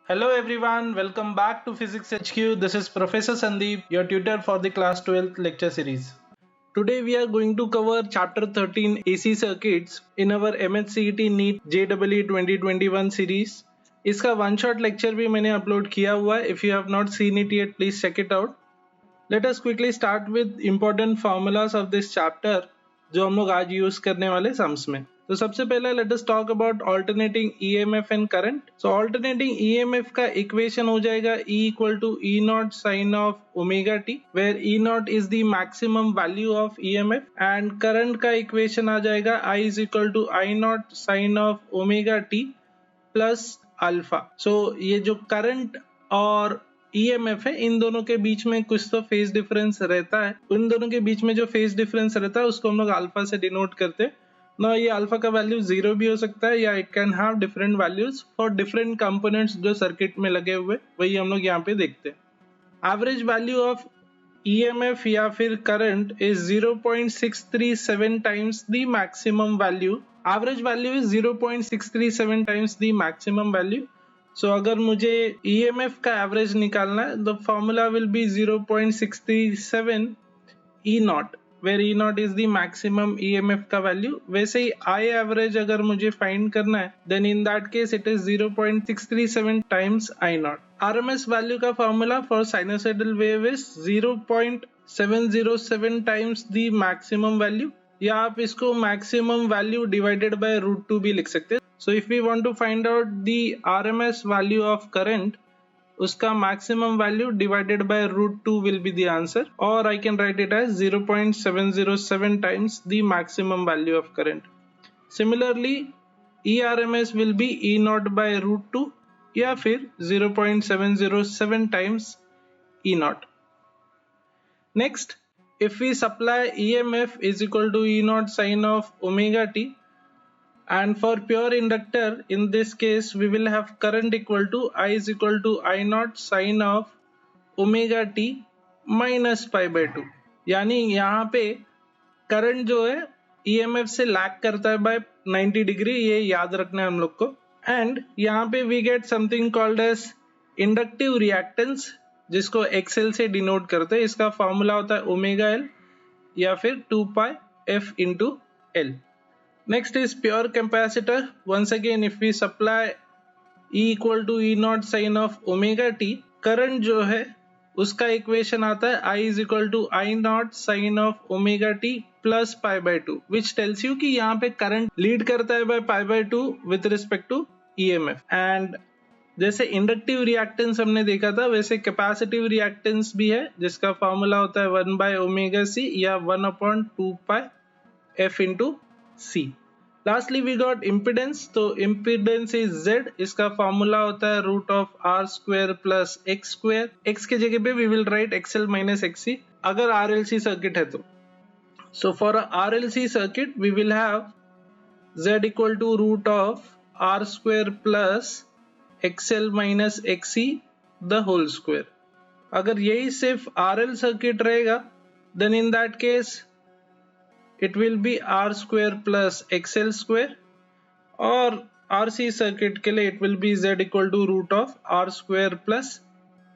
Hello everyone, welcome back to Physics HQ. This is Professor Sandeep, your tutor for the class 12th lecture series. Today we are going to cover chapter 13 AC circuits in our MHCET NEET JEE 2021 series. इसका one shot lecture भी मैंने upload किया हुआ है. If you have not seen it yet, please check it out. Let us quickly start with important formulas of this chapter जो हम लोग आज यूज करने वाले सम्स में. तो सबसे पहला let us talk about alternating EMF and current. So alternating EMF का इक्वेशन हो जाएगा E equal to E naught sine of omega t, where E naught is the maximum value of EMF, and current का equation आ जाएगा I is equal to I naught sine of omega t plus alpha. So ये जो current और EMF है, इन दोनों के बीच में कुछ तो फेज डिफरेंस रहता है. उन दोनों के बीच में जो फेज डिफरेंस रहता है उसको हम लोग अल्फा से डिनोट करते हैं ना. ये अल्फा का वैल्यू 0 भी हो सकता है या it can have different values for different components जो सर्किट में लगे हुए, वही हम लोग यहाँ पे देखते हैं. एवरेज वैल्यू ऑफ ईएमएफ या फिर current is 0.637 times the maximum value. Average value is 0.637 times the maximum value. So अगर मुझे ईएमएफ का एवरेज निकालना है, the formula will be 0.637 E naught, where E naught is the maximum EMF का value. वैसे ही आई एवरेज अगर मुझे फाइंड करना है, then in that case it is 0.637 times I naught. RMS value का formula for sinusoidal wave is 0.707 times the maximum value, या आप इसको मैक्सिमम वैल्यू डिवाइडेड बाय √2 भी लिख सकते हैं. So if we want to find out the RMS value of current, उसका maximum value divided by √2 will be the answer, or I can write it as 0.707 times the maximum value of current. Similarly, ERMS will be E naught by √2 या फिर 0.707 times E naught. Next, if we supply EMF is equal to E naught sine of omega t, and for pure inductor in this case we will have current equal to I is equal to I naught sine of omega t minus pi by 2. यानी यहाँ पे current जो है EMF से lag करता है by 90 degree, ये याद रखना है हम लोग को. एंड यहाँ पे we get something called as inductive reactance, जिसको XL से डिनोट करते हैं. इसका फॉर्मूला होता है ओमेगा L या फिर 2 पाई F into L. Next is pure capacitor. Once again, if we supply E equal to E naught sine of omega t, current जो है उसका इक्वेशन आता है I is equal to I naught sine of omega t plus pi by 2, which tells you कि यहाँ पे current lead करता है by pi by 2 with respect to EMF. And जैसे इंडक्टिव रिएक्टेंस हमने देखा था, वैसे कैपेसिटिव रिएक्टेंस भी है जिसका फॉर्मूला होता है 1 by omega c या 1/2 pi F into C. Lastly we got impedance. तो impedance is Z, इसका फॉर्मूला होता है root of R square plus X square. X के जगह पे we will write XL minus XC अगर RLC सर्किट है तो. So for a RLC circuit we will have Z equal to root of R square plus XL minus XC the whole square. अगर यही सिर्फ RL circuit रहेगा, then in that case it will be R square plus XL square, और RC circuit के लिए it will be Z equal to root of R square plus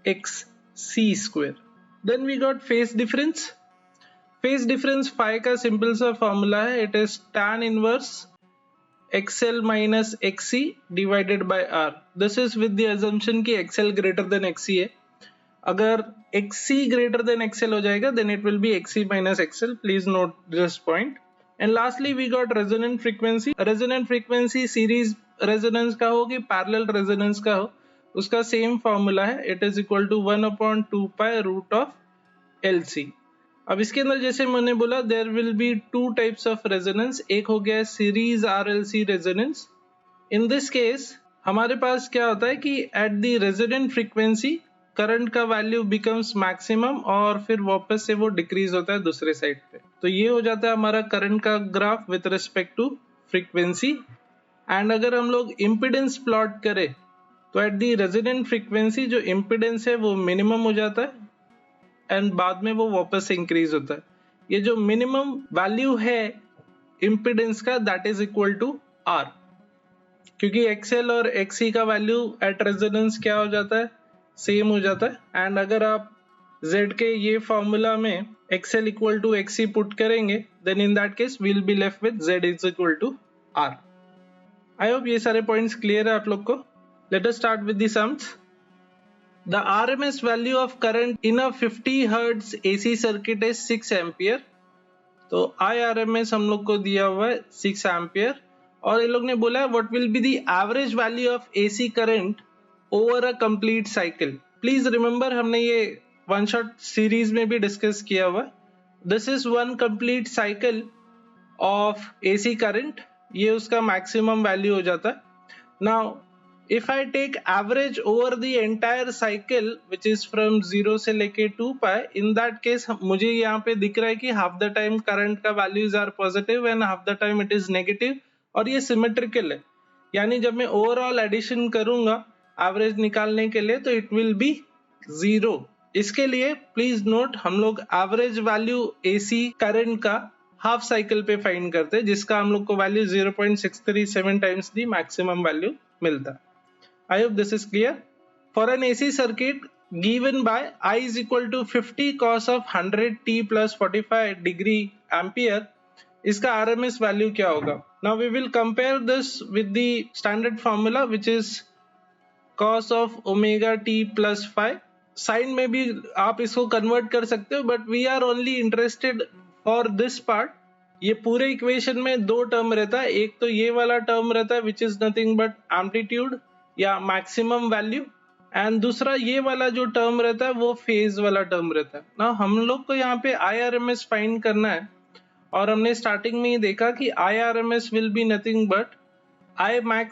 XC square. Then we got phase difference. Phase difference phi का simple सा formula है, it is tan inverse XL minus XC divided by R. This is with the assumption कि XL greater than XC है. अगर XC greater than XL हो जाएगा, then it will be XC minus XL. Please note this point. And lastly we got resonant frequency. Resonant frequency series resonance का हो कि parallel resonance का हो, उसका same formula है, it is equal to 1/2 pi root of LC. अब इसके अंदर जैसे मैंने बोला there will be two types of resonance. एक हो गया series RLC resonance. In this case हमारे पास क्या होता है कि at the resonant frequency current का वैल्यू बिकम्स मैक्सिमम और फिर वापस से वो डिक्रीज होता है दूसरे साइड पे. तो ये हो जाता है हमारा करंट का graph with respect to frequency. And अगर हम लोग इम्पिडेंस प्लॉट करें तो एट दी रेजिडेंट फ्रीक्वेंसी जो इम्पिडेंस है वो मिनिमम हो जाता है एंड बाद में वो वापस से इंक्रीज होता है. ये जो मिनिमम वैल्यू है इम्पिडेंस का, that is equal to R. क्योंकि XL और XC का वैल्यू एट रेजोनेंस क्या हो जाता है, सेम हो जाता है। एंड अगर आप Z के ये फॉर्मूला में XL equal to XC put करेंगे, then in that case will be left with Z is equal to R। I hope ये सारे पॉइंट्स क्लियर है आप लोग को। Let us start with the sums. The RMS value of current in a 50 Hz AC circuit is 6 ampere. तो IRMS हम लोग को दिया हुआ है 6 एम्पियर, और ये लोग ने बोला है what will be the average value of AC current over a complete cycle. Please remember हमने ये वन शॉट सीरीज में भी डिस्कस किया हुआ है। This is one complete cycle of AC current, ये उसका मैक्सिमम वैल्यू हो जाता है। Now if I take average over the entire cycle which is from 0 से लेके 2 pi, in that case मुझे यहाँ पे दिख रहा है कि half the time current का values are positive and half the time it is negative, और ये symmetrical है, यानी जब मैं overall addition करूंगा average निकालने के लिए तो it will be 0। इसके लिए please note हम लोग average value AC current का हाफ साइकिल पे फाइंड करते हैं, जिसका हम लोग को value 0.637 times the maximum value मिलता है। I hope this is clear. For an AC circuit given by I is equal to 50 cos of 100 t plus 45 degree ampere, इसका RMS value क्या होगा? Now we will compare this with the standard formula which is cos of omega t plus 5. Sine में भी आप इसको convert कर सकते हो, but we are only interested for this part. ये पूरे इक्वेशन में दो टर्म रहता है, एक तो ये वाला टर्म रहता है which is nothing but amplitude या मैक्सिमम वैल्यू, एंड दूसरा ये वाला जो टर्म रहता है वो फेज वाला टर्म रहता है ना। हम लोग को यहाँ पे IRMS फाइंड करना है, और हमने स्टार्टिंग में ही देखा कि IRMS will be nothing but I max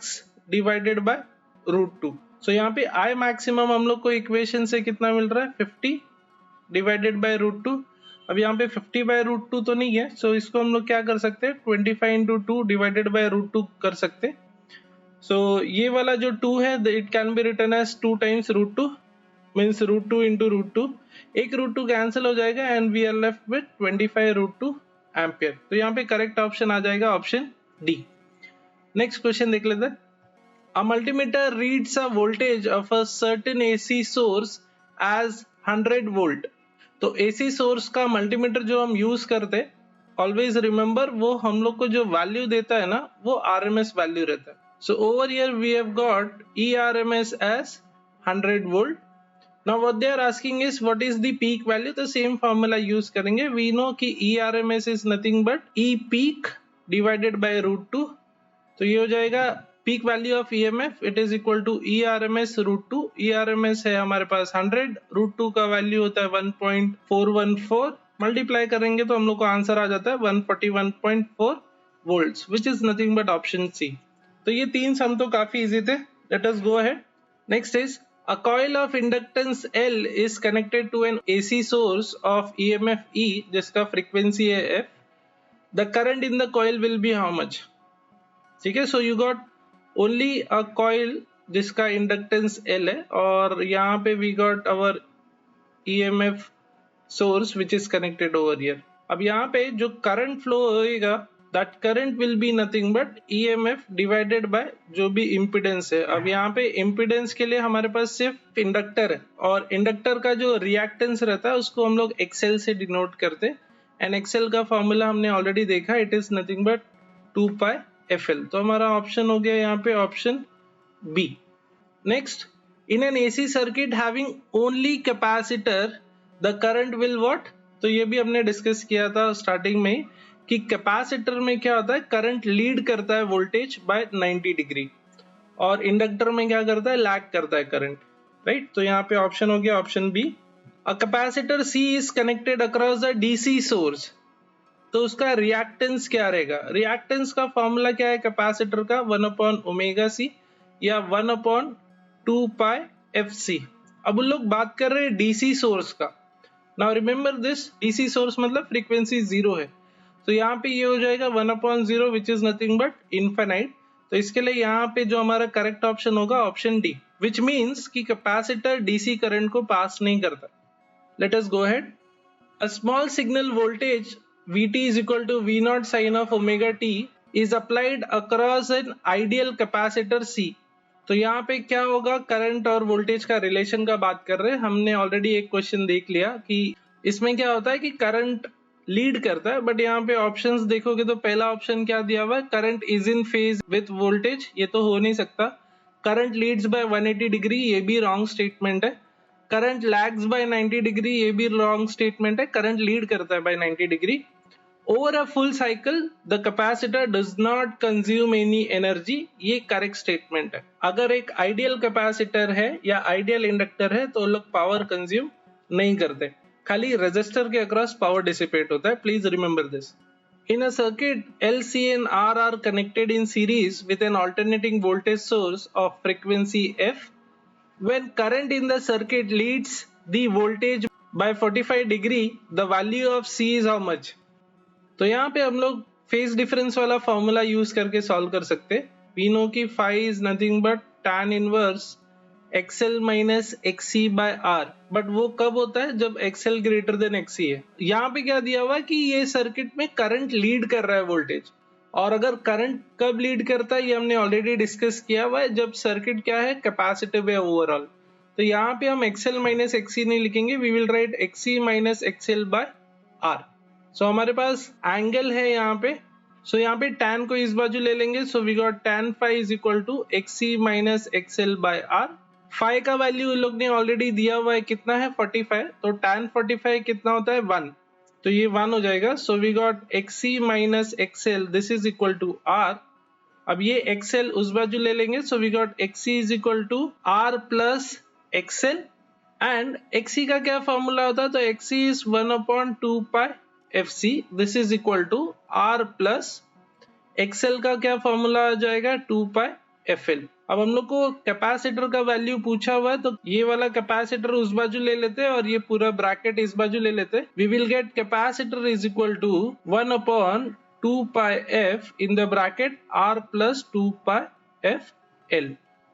divided by √2। सो यहाँ पे I मैक्सिमम हम लोग को इक्वेशन से कितना मिल रहा है, 50 डिवाइडेड बाय √2। अब यहाँ पे 50 बाय √2 तो नहीं है, सो इसको हम लोग क्या कर सकते हैं, 25 इंटू 2 डिवाइडेड बाय √2 कर सकते हैं। सो ये वाला जो 2 है it can be written as 2 times √2 means √2 into √2, एक √2 कैंसिल हो जाएगा and we are left with 25 √2 ampere. तो यहाँ पे करेक्ट ऑप्शन आ जाएगा ऑप्शन डी। नेक्स्ट क्वेश्चन देख लेते हैं। A multimeter reads a voltage of a certain AC source as 100 volt। तो AC सोर्स का मल्टीमीटर जो हम यूज करते हैं, ऑलवेज रिमेंबर वो हम लोग को जो वैल्यू देता है ना वो RMS वैल्यू रहता है। So over here we have got ERMS as 100 volt। Now what they are asking is what is the peak value, तो सेम फॉर्मूला यूज करेंगे। वी नो कि ERMS is nothing but E peak divided by √2। तो ये हो जाएगा peak value of EMF, it is equal to ERMS √2। ERMS है हमारे पास 100, √2 का वैल्यू होता है 1.414, मल्टीप्लाई करेंगे तो हम लोग को आंसर आ जाता है 141.4 volts which is nothing but option C. तो ये तीन सम तो काफी इजी थे। Let us go ahead. Next is a coil of inductance L is connected to an AC source of EMF E जिसका frequency है F। The current in the coil will be how much? ठीक है, so you got only a coil जिसका inductance L है, और यहाँ पे we got our EMF source which is connected over here. अब यहाँ पे जो करंट फ्लो होएगा that current will be nothing but EMF divided by जो भी इम्पिडेंस है। अब यहाँ पे इम्पिडेंस के लिए हमारे पास सिर्फ इंडक्टर है, और इंडक्टर का जो रिएक्टेंस रहता है उसको हम लोग XL से डिनोट करते हैं, एंड XL का फॉर्मूला हमने ऑलरेडी देखा, it is nothing but 2 pi FL। तो हमारा ऑप्शन हो गया यहाँ पे option B. Next, in an AC circuit having only capacitor the current will what. तो ये भी हमने डिस्कस किया था स्टार्टिंग में कि कैपेसिटर में क्या होता है, करंट लीड करता है वोल्टेज बाय 90 डिग्री, और इंडक्टर में क्या करता है, लैग करता है करंट, राइट। तो यहाँ पे ऑप्शन हो गया option B. A capacitor C is connected across the DC source, तो उसका रिएक्टेंस क्या रहेगा। रिएक्टेंस का फॉर्मूला क्या है कैपेसिटर का, 1/ωc या 1/2 pi FC। अब उन लोग बात कर रहे हैं DC सोर्स का। Now remember this, DC source मतलब फ्रीक्वेंसी 0 है, तो यहाँ पे ये हो जाएगा 1/0 विच इज नथिंग बट इनफाइनाइट। तो इसके लिए यहाँ पे जो हमारा करेक्ट ऑप्शन होगा ऑप्शन डी, विच मीन्स कि कैपेसिटर DC करंट को पास नहीं करता। Late us go ahead. A small signal voltage Vt is equal to V0 sin of omega t is applied across an ideal capacitor C। तो यहाँ पे क्या होगा, current और वोल्टेज का रिलेशन का बात कर रहे हैं। हमने ऑलरेडी एक क्वेश्चन देख लिया कि इसमें क्या होता है कि करंट लीड करता है, बट यहाँ पे ऑप्शंस देखोगे तो पहला ऑप्शन क्या दिया हुआ है, current is in phase with voltage, ये तो हो नहीं सकता। करंट लीड्स बाय 180 डिग्री, ये भी रॉन्ग स्टेटमेंट है। करंट लैग्स बाय 90 डिग्री, ये भी रॉन्ग स्टेटमेंट है। करंट लीड करता है by 90 degree. Over a full cycle the capacitor does not consume any energy, ये करेक्ट स्टेटमेंट है। अगर एक आइडियल कैपेसिटर है या आइडियल इंडक्टर है तो लोग पावर कंज्यूम नहीं करते, खाली रेजिस्टर के अक्रॉस पावर डिसिपेट होता है। Please remember this. In a circuit, L, C and R are connected in series with an alternating voltage source of frequency F. When current in the circuit leads the voltage by 45 degree, the value of C is how much? तो यहाँ पे हम लोग phase difference वाला formula use करके solve कर सकते हैं। वी नो कि phi is nothing but tan inverse XL minus XC by R, but वो कब होता है, जब XL ग्रेटर देन XC है। यहाँ पे क्या दिया हुआ है कि ये सर्किट में करंट लीड कर रहा है वोल्टेज, और अगर करंट कब लीड करता है ये हमने ऑलरेडी डिस्कस किया हुआ है, जब सर्किट क्या है, कैपेसिटिव है ओवरऑल। तो यहाँ पे हम XL माइनस XC नहीं लिखेंगे, we will write XC minus XL by R। So हमारे पास एंगल है यहाँ पे, सो यहाँ पे tan को इस बाजू ले लेंगे, so we got tan phi is equal to XC minus XL by R। Phi का वैल्यू इन लोग ने ऑलरेडी दिया हुआ है, कितना है 45, तो tan 45 कितना होता है 1, तो ये 1 हो जाएगा। So we got XC minus XL this is equal to R। अब ये XL उस बाजू ले लेंगे, so we got XC is equal to R plus XL, and XC का क्या फॉर्मूला होता है, तो XC is 1/2 pi FC, this is equal to R plus XL का क्या फॉर्मूला आ जाएगा 2 पाई FL। अब हम लोग को कैपेसिटर का वैल्यू पूछा हुआ है, तो ये वाला कैपेसिटर उस बाजू ले लेते हैं और ये पूरा ब्रैकेट इस बाजू ले लेते हैं। We will get capacitor is equal to 1/2 pi F in the bracket R plus 2 pi FL।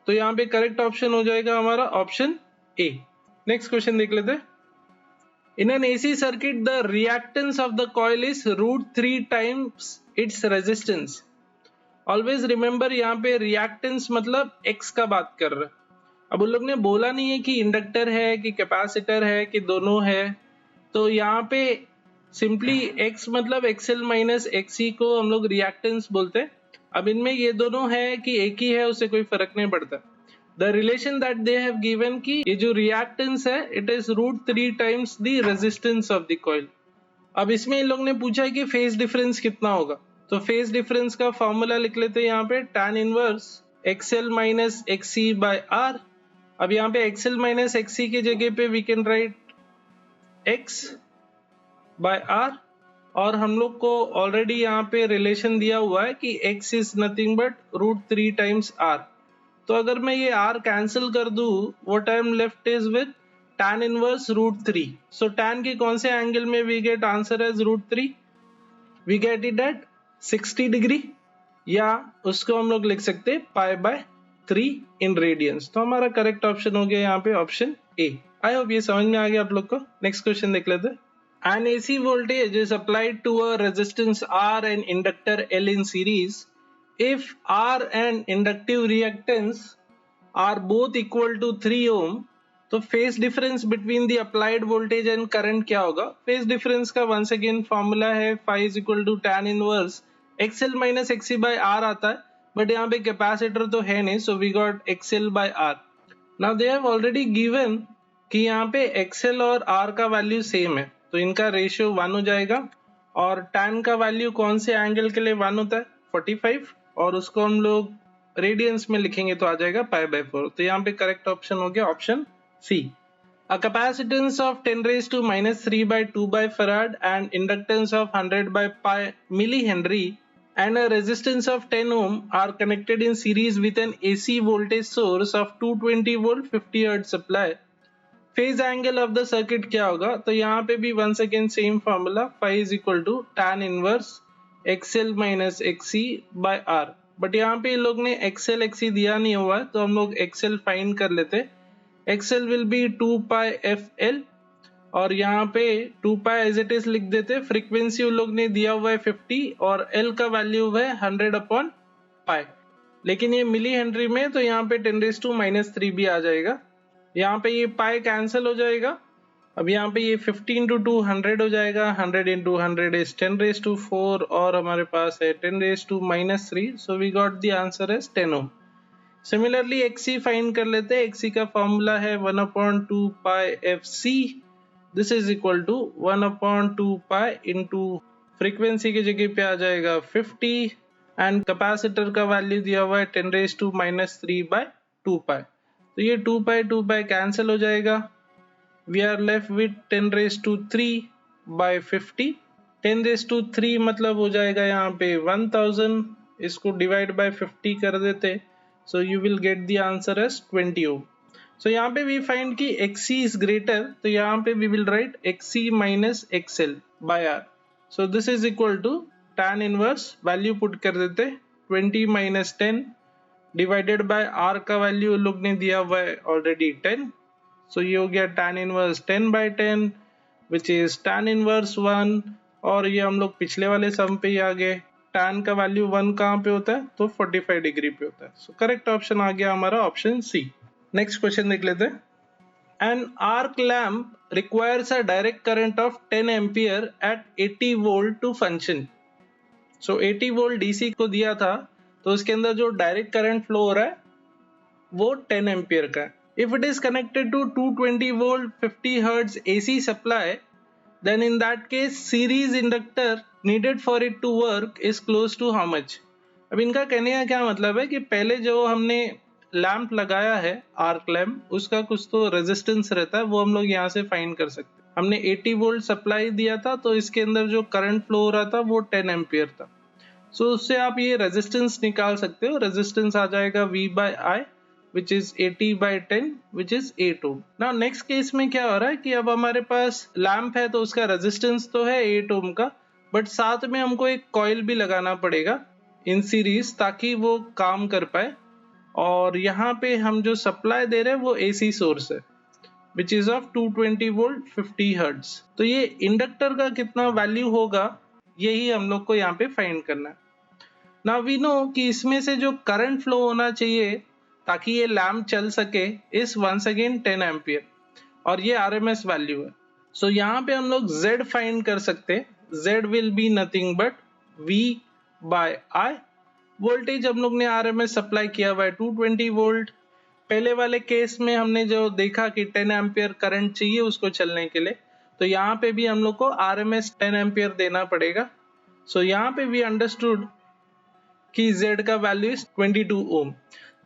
तो यहाँ पे करेक्ट ऑप्शन हो जाएगा हमारा ऑप्शन A। नेक्स्ट क्वेश्चन देख लेते हैं। In an AC circuit, the reactance of the coil is √3 times its resistance. Always remember यहाँ पे reactance मतलब X का बात कर रहे हैं। अब उन लोग ने बोला नहीं है कि इंडक्टर है कि कैपेसिटर है कि दोनों है, तो यहाँ पे सिंपली X मतलब XL माइनस XC को हम लोग रिएक्टेंस बोलते हैं। अब इनमें ये दोनों है कि एक ही है, उससे कोई फर्क नहीं पड़ता। The relation that they have given कि ये जो reactance है it is √3 times the resistance of the coil। अब इसमें इन लोग ने पूछा है कि फेज डिफरेंस कितना होगा, तो फेज डिफरेंस का फॉर्मूला लिख लेते हैं यहाँ पे, tan inverse XL minus XC by R। अब यहाँ पे XL माइनस XC की जगह पे we can write X by R, और हम लोग को ऑलरेडी यहाँ पे रिलेशन दिया हुआ है कि X is nothing but √3 times R। तो अगर मैं ये R कैंसिल कर दूं, what I am left is with tan inverse √3। So tan के कौन से एंगल में we get answer as √3, we get it at 60 degree, या उसको हम लोग लिख सकते हैं π/3 इन रेडियंस। तो हमारा करेक्ट ऑप्शन हो गया यहाँ पे ऑप्शन A। आई होप ये समझ में आ गया आप लोग को। नेक्स्ट क्वेश्चन देख लेते हैं। An AC voltage is applied to a resistance R and inductor L in series. If R and inductive reactance are both equal to 3 ohm, तो phase difference between the applied voltage and current क्या होगा। Phase difference का once again formula है phi is equal to tan inverse XL minus XC by R आता है, but यहाँ पे capacitor तो है नहीं, so we got XL by R। Now they have already given कि यहाँ पे XL और R का वैल्यू सेम है, तो इनका रेशियो 1 हो जाएगा, और tan का वैल्यू कौन से एंगल के लिए 1 होता है 45, और उसको हम लोग रेडियंस में लिखेंगे तो आ जाएगा π/4। तो यहाँ पे करेक्ट ऑप्शन हो गया option C। A capacitance of 10 raised to minus 3 by 2 by farad and inductance of 100 by pi millihenry and a resistance of 10 ohm are connected in series with an AC voltage source of 220 volt 50 hertz supply. Phase angle of the circuit क्या होगा, तो यहाँ पे भी once again same formula phi is equal to tan inverse XL minus XC by R। But यहाँ पे लोग ने XL XC दिया नहीं हुआ है, तो हम लोग XL फाइंड कर लेते। XL will be 2 pi FL और यहाँ पे 2 पाई एज इट इज लिख देते। फ्रीक्वेंसी उन लोग ने दिया हुआ है 50 और एल का वैल्यू है 100/पाई, लेकिन ये मिली हेनरी में, तो यहाँ पे 10⁻³ भी आ जाएगा। यहाँ पे ये पाई कैंसिल हो जाएगा। अब यहाँ पे ये 50 × 2 100 हो जाएगा, 100 × 100 इज 10⁻⁴, और हमारे पास है 10⁻⁻3, so we got the answer as 10 ohm. Similarly XC find कर लेते हैं। XC का फॉर्मूला है 1/2 pi FC, this is equal to 1/2 pi into frequency की जगह पे आ जाएगा 50 एंड कैपेसिटर का वैल्यू दिया हुआ है 10⁻³ पाई। तो ये 2 पाई कैंसिल हो जाएगा। वी आर लेफ्ट विथ 10⁻³ 10⁻³ मतलब हो जाएगा यहाँ पे 1000, इसको डिवाइड बाय 50 कर देते, so you will get the answer as 20 ohm. So यहाँ पे वी फाइंड कि XC इज ग्रेटर, तो यहाँ पे we will write XC minus XL by R। So this is equal to tan inverse, value put कर देते 20 - 10 divided by R का value लोग ने दिया हुआ है ऑलरेडी 10, सो ये हो गया tan inverse 10/10 which is tan inverse 1, और ये हम लोग पिछले वाले सम पे ही आ गए। tan का वैल्यू 1 कहाँ पे होता है, तो 45 डिग्री पे होता है। सो करेक्ट ऑप्शन आ गया हमारा ऑप्शन सी। नेक्स्ट क्वेश्चन देख लेते हैं। An arc lamp requires a direct current of 10 ampere at 80 volt to function. So 80 volt DC को दिया था, तो उसके अंदर जो डायरेक्ट करंट फ्लो हो रहा है वो 10 एम्पियर का है। If it is connected to 220 volt 50 hertz AC supply, then in that case series inductor needed for it to work is close to how much? अब इनका कहने का क्या मतलब है कि पहले जो हमने लैंप लगाया है आर्क लैंप, उसका कुछ तो रेजिस्टेंस रहता है, वो हम लोग यहाँ से फाइंड कर सकते हैं। हमने 80 वोल्ट सप्लाई दिया था, तो इसके अंदर जो करंट फ्लो हो रहा था वो 10 एम्पियर था। सो उससे आप ये रेजिस्टेंस निकाल सकते हो। रेजिस्टेंस आ जाएगा V/I which is 80/10 which is 8 ohm. Now next case में क्या हो रहा है कि अब हमारे पास लैंप है, तो उसका रेजिस्टेंस तो है 8 ओम का, बट साथ में हमको एक कॉइल भी लगाना पड़ेगा इन सीरीज, ताकि वो काम कर पाए। और यहाँ पे हम जो सप्लाई दे रहे हैं वो AC सोर्स है which is of 220 volt 50 hertz. तो ये इंडक्टर का कितना वैल्यू होगा, यही हम लोग को यहाँ पे फाइंड करना है। नाउ वी नो कि इसमें से जो करंट फ्लो होना चाहिए ताकि ये लैंप चल सके इज वंस अगेन 10 एम्पियर, और ये RMS वैल्यू है। सो यहाँ पे हम लोग Z फाइंड कर सकते हैं। Z will be nothing but V/I। Voltage हम लोग ने RMS सप्लाई किया हुआ है 220 वोल्ट। पहले वाले केस में हमने जो देखा कि 10 एम्पियर करंट चाहिए उसको चलने के लिए, तो यहाँ पे भी हम लोग को RMS 10 एम्पियर देना पड़ेगा। सो यहाँ पे भी अंडरस्टूड कि Z का वैल्यू इज 22 ओम।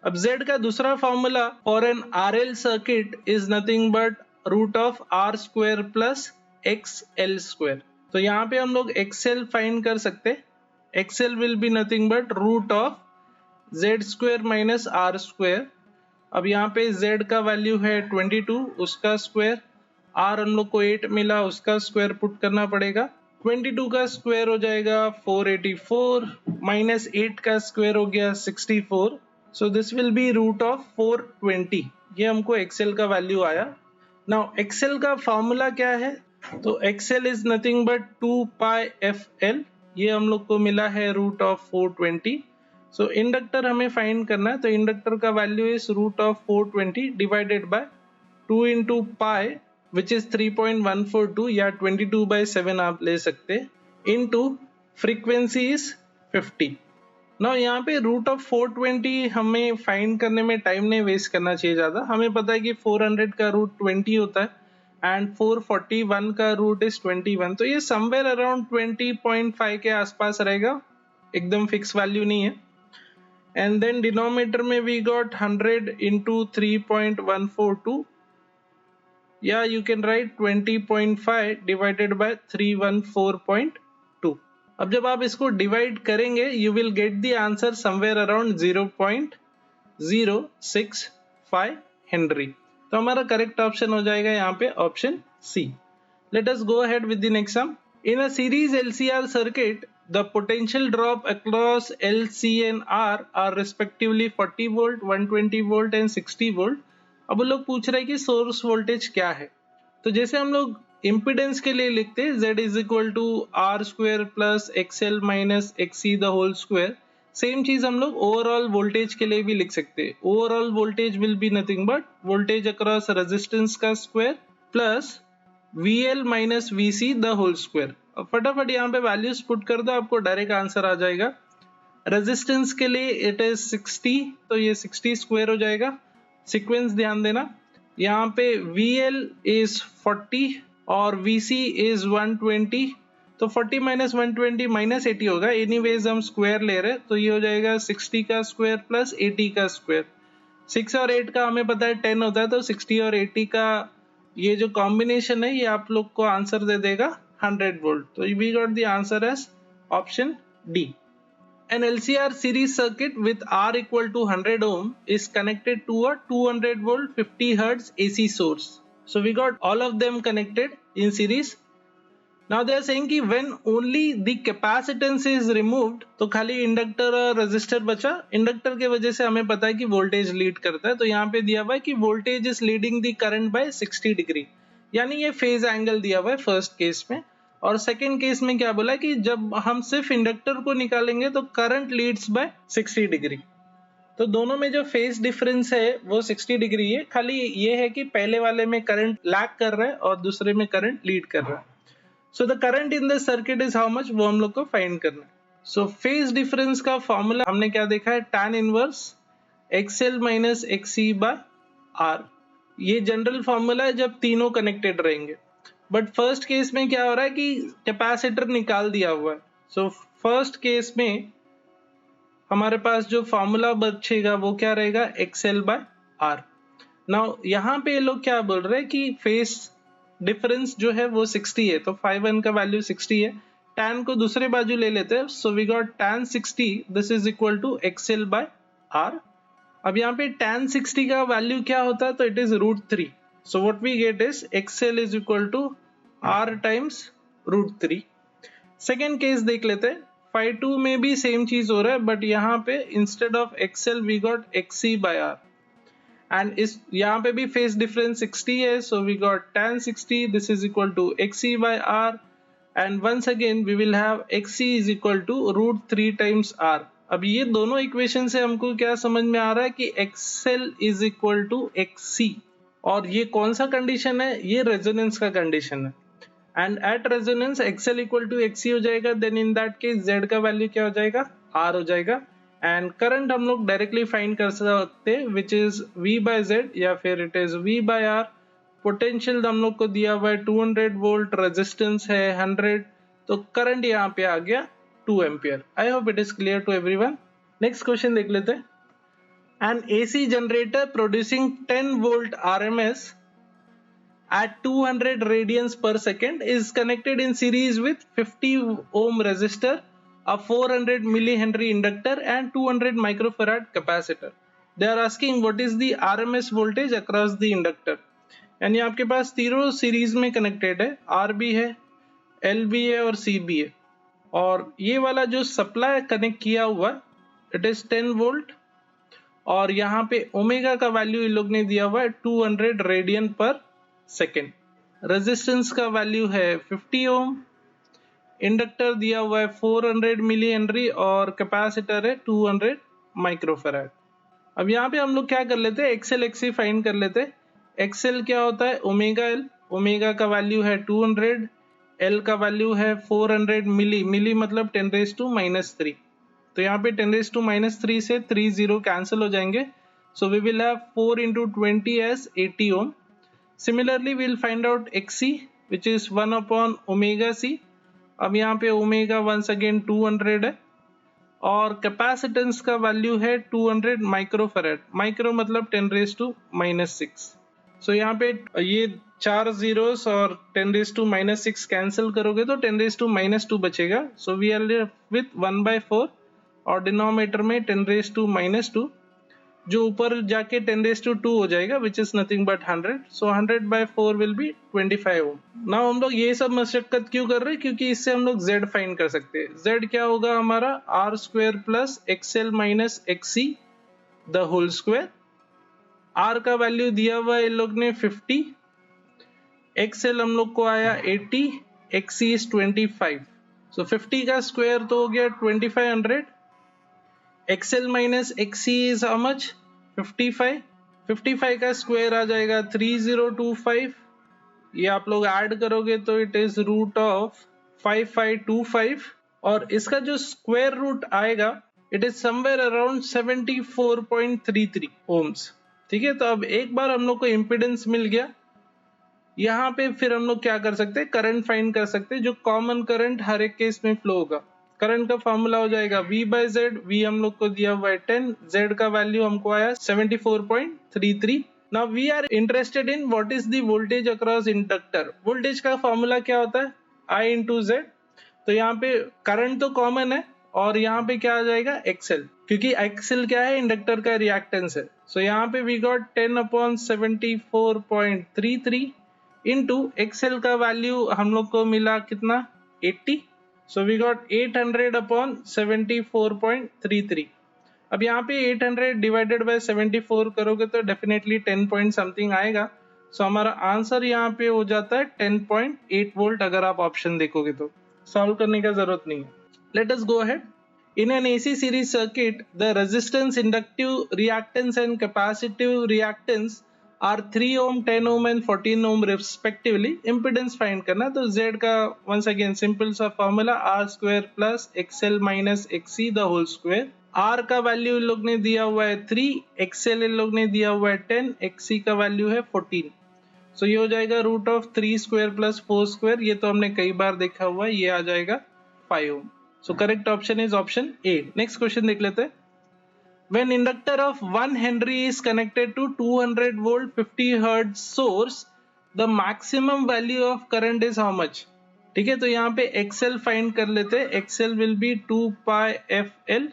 अब Z का दूसरा formula for an RL circuit is nothing but √R² plus XL²। तो यहाँ पे हम लोग XL फाइंड कर सकते। XL will be nothing but √Z² minus R²। अब यहाँ पे Z का वैल्यू है 22, उसका स्क्वायर, R हम लोग को 8 मिला, उसका स्क्वायर पुट करना पड़ेगा। 22 का स्क्वायर हो जाएगा 484 माइनस 8 का स्क्वायर हो गया 64, सो दिस विल बी √420। ये हमको XL का वैल्यू आया। नाउ XL का फॉर्मूला क्या है, तो XL is nothing but 2 pi FL, ये हम लोग को मिला है √420। सो इंडक्टर हमें फाइंड करना है, तो इंडक्टर का value is √420 divided by 2 × pi which is 3.142 या 22/7 आप ले सकते, इनटू फ्रीक्वेंसी इज 50। नाउ यहाँ पे √420 हमें फाइंड करने में टाइम नहीं वेस्ट करना चाहिए ज़्यादा। हमें पता है कि 400 का √20 होता है एंड 441 का रूट इज 21, तो ये समवेयर अराउंड 20.5 के आसपास रहेगा, एकदम फिक्स वैल्यू नहीं है। एंड देन डिनोमिनेटर में वी गॉट 100 × 3.142, या you can write 20.5 divided by 314.2। अब जब आप इसको डिवाइड करेंगे you will get the answer somewhere around 0.065 henry. तो हमारा करेक्ट ऑप्शन हो जाएगा यहाँ पे option C. Let us go ahead with the next sum. In a series LCR circuit the potential drop across L, C and R are respectively 40 volt 120 volt and 60 volt. अब लोग पूछ रहे हैं कि सोर्स वोल्टेज क्या है। तो जैसे हम लोग इम्पिडेंस के लिए लिखते हैं Z is equal to R square plus XL minus XC the whole square. Same चीज हम लोग ओवरऑल वोल्टेज के लिए भी लिख सकते हैं। Overall voltage will be nothing but voltage across resistance का square plus VL minus VC the whole square. अब फटाफट यहाँ पे वैल्यूज पुट कर दो, आपको डायरेक्ट आंसर आ जाएगा। रेजिस्टेंस के लिए इट इज 60, तो ये 60 स्क्वायर हो जाएगा। सीक्वेंस ध्यान देना, यहाँ पे VL इज 40 और VC इज 120, तो 40 माइनस 120 माइनस 80 होगा। एनीवेज हम स्क्वायर ले रहे हैं, तो ये हो जाएगा 60 का स्क्वायर प्लस 80 का स्क्वायर। 6 और 8 का हमें पता है 10 होता है, तो 60 और 80 का ये जो कॉम्बिनेशन है ये आप लोग को आंसर दे देगा 100 वोल्ट। तो we got the answer as option D. An LCR series circuit with R equal to 100 ohm is connected to a 200 volt 50 hertz AC source. So we got all of them connected in series. Now they are saying कि when only the capacitance is removed, तो खाली inductor और resistor बचा। Inductor के वजह से हमें पता है कि वोल्टेज लीड करता है, तो यहाँ पे दिया हुआ है कि voltage is leading the current bye 60 degree, यानी ये फेज एंगल दिया हुआ है फर्स्ट केस में। और सेकेंड केस में क्या बोला कि जब हम सिर्फ इंडक्टर को निकालेंगे तो करंट लीड्स बाय 60 डिग्री। तो दोनों में जो फेज डिफरेंस है वो 60 डिग्री है, खाली ये है कि पहले वाले में करंट लैग कर रहा है और दूसरे में करंट लीड कर रहा है। So the current in the circuit is how much, वो हम लोग को फाइंड करना है। सो फेज डिफरेंस का फॉर्मूला हमने क्या देखा है, tan inverse XL minus XC by R। ये जनरल फॉर्मूला है जब तीनों कनेक्टेड रहेंगे। बट फर्स्ट केस में क्या हो रहा है कि कैपेसिटर निकाल दिया हुआ है। सो फर्स्ट केस में हमारे पास जो फॉर्मूला बचेगा वो क्या रहेगा, XL बाय R। नाउ यहाँ पे ये लोग क्या बोल रहे हैं कि फेज डिफरेंस जो है वो 60 है, तो 5N का वैल्यू 60 है। tan को दूसरे बाजू ले लेते हैं, so we got tan 60 this is equal to XL by R। अब यहाँ पे tan 60 का वैल्यू क्या होता है, तो it is √3। So what we get is XL is equal to R times √3। Second case देख लेते हैं, 5-2 में भी सेम चीज हो रहा है, बट यहाँ पे instead of XL we got XC by R। And इस यहाँ पे भी फेज डिफरेंस 60 है, so we got tan 60 this is equal to XC by R। And once again we will have XC is equal to √3 times R। अब ये दोनों equation से हमको क्या समझ में आ रहा है कि XL is equal to XC, और ये कौन सा कंडीशन है, ये रेजोनेंस का कंडीशन है। And at resonance XL equal to XC हो जाएगा, then in that case Z का वैल्यू क्या हो जाएगा, R हो जाएगा। एंड करंट हम लोग डायरेक्टली फाइंड कर सकते हैं which is V by Z या फिर it is V by R। Potential हम लोग को दिया हुआ है 200 वोल्ट, रेजिस्टेंस है 100, तो करंट यहाँ पे आ गया 2 ampere. I hope it is clear to everyone. Next question देख लेते हैं। An AC generator producing 10 volt RMS at 200 radians per second is connected in series with 50 ohm resistor, a 400 millihenry inductor and 200 microfarad capacitor. They are asking what is the RMS voltage across the inductor। यानी आपके पास तीनों series में connected है, R भी है, L भी है और C भी है। और ये वाला जो सप्लाई कनेक्ट किया हुआ इट इज 10 वोल्ट, और यहाँ पे ओमेगा का वैल्यू इन लोग ने दिया हुआ है 200 रेडियन पर सेकेंड। रेजिस्टेंस का वैल्यू है 50 ओम, इंडक्टर दिया हुआ है 400 मिली हेनरी और कैपेसिटर है 200 माइक्रोफैराड। अब यहाँ पे हम लोग क्या कर लेते हैं, XL XC फाइंड कर लेते हैं। XL क्या होता है, ओमेगा L, ओमेगा का वैल्यू है 200, L का वैल्यू है 400 मिली, मिली मतलब 10⁻⁻3। तो यहाँ पे 10⁻⁻3 से 3 0 कैंसिल हो जाएंगे, so we will have 4 into 20 as 80 ohm. Similarly we will find out XC which is 1/ωc। अब यहाँ पे ओमेगा वंस अगेन 200 है और कैपेसिटेंस का वैल्यू है 200 माइक्रोफैराड, माइक्रो मतलब 10⁻⁻6। सो यहाँ पे ये 4 zeros और 10⁻⁻6 कैंसिल करोगे तो 10⁻⁻2 बचेगा। सो वी आर विथ 1/4 और डिनोमिनेटर में 10⁻⁻2, जो ऊपर जाके 10⁻2 हो जाएगा which is nothing but 100। So 100/4 will be 25 ohm. Now हम लोग ये सब मशक्कत क्यों कर रहे हैं, क्योंकि इससे हम लोग Z फाइंड कर सकते हैं। Z क्या होगा हमारा, R square plus XL minus XC the whole square. R का वैल्यू दिया हुआ है इन लोग ने 50, XL हम लोग को आया 80, XC is 25, so 50 का स्क्वायर तो हो गया 2500, XL minus XC is how much? 55, 55 का स्क्वायर आ जाएगा 3025, ये आप लोग ऐड करोगे तो इट इज रूट ऑफ 5525 और इसका जो स्क्वायर रूट आएगा it is somewhere around 74.33 ohms. ठीक है, तो अब एक बार हम लोग को इम्पीडेंस मिल गया, यहाँ पे फिर हम लोग क्या कर सकते हैं, करंट फाइंड कर सकते हैं, जो कॉमन करंट हर एक केस में फ्लो होगा। करंट का फॉर्मूला हो जाएगा V बाय Z, V हम लोग को दिया हुआ है 10, Z का वैल्यू हमको आया 74.33। Now we are interested in what is the voltage across inductor. Voltage का फॉर्मूला क्या होता है, I इंटू Z। तो यहाँ पे करंट तो कॉमन है और यहाँ पे क्या आ जाएगा XL, क्योंकि XL क्या है, इंडक्टर का रिएक्टेंस है। सो यहाँ पे वी गॉट 10/74.33 इंटू XL का वैल्यू हम लोग को मिला कितना, 80, सो वी गॉट 800/74.33। अब यहाँ पे 800 डिवाइडेड बाय 74 करोगे तो डेफिनेटली 10 पॉइंट समथिंग आएगा। सो हमारा आंसर यहाँ पे हो जाता है 10.8 वोल्ट। अगर आप ऑप्शन देखोगे तो सॉल्व करने का जरूरत नहीं है। Let us go ahead. In an AC series circuit, the resistance, inductive reactance and capacitive reactance are 3 ohm, 10 ohm and 14 ohm respectively. Impedance find करना, तो Z का once again simple सा formula R square plus XL minus XC the whole square। R का value इन लोग ने दिया हुआ है 3, XL इन लोग ने दिया हुआ है 10, XC का वैल्यू है 14। सो ये हो जाएगा root of 3 square plus 4 square, ये तो हमने कई बार देखा हुआ है, ये आ जाएगा 5 ओम। So correct option is option A. Next question देख लेते हैं। When inductor of 1 Henry is connected to 200 volt 50 hertz source, the maximum value of current is how much? ठीक है, तो यहाँ पे XL फाइंड कर लेते हैं। XL will be 2 pi FL,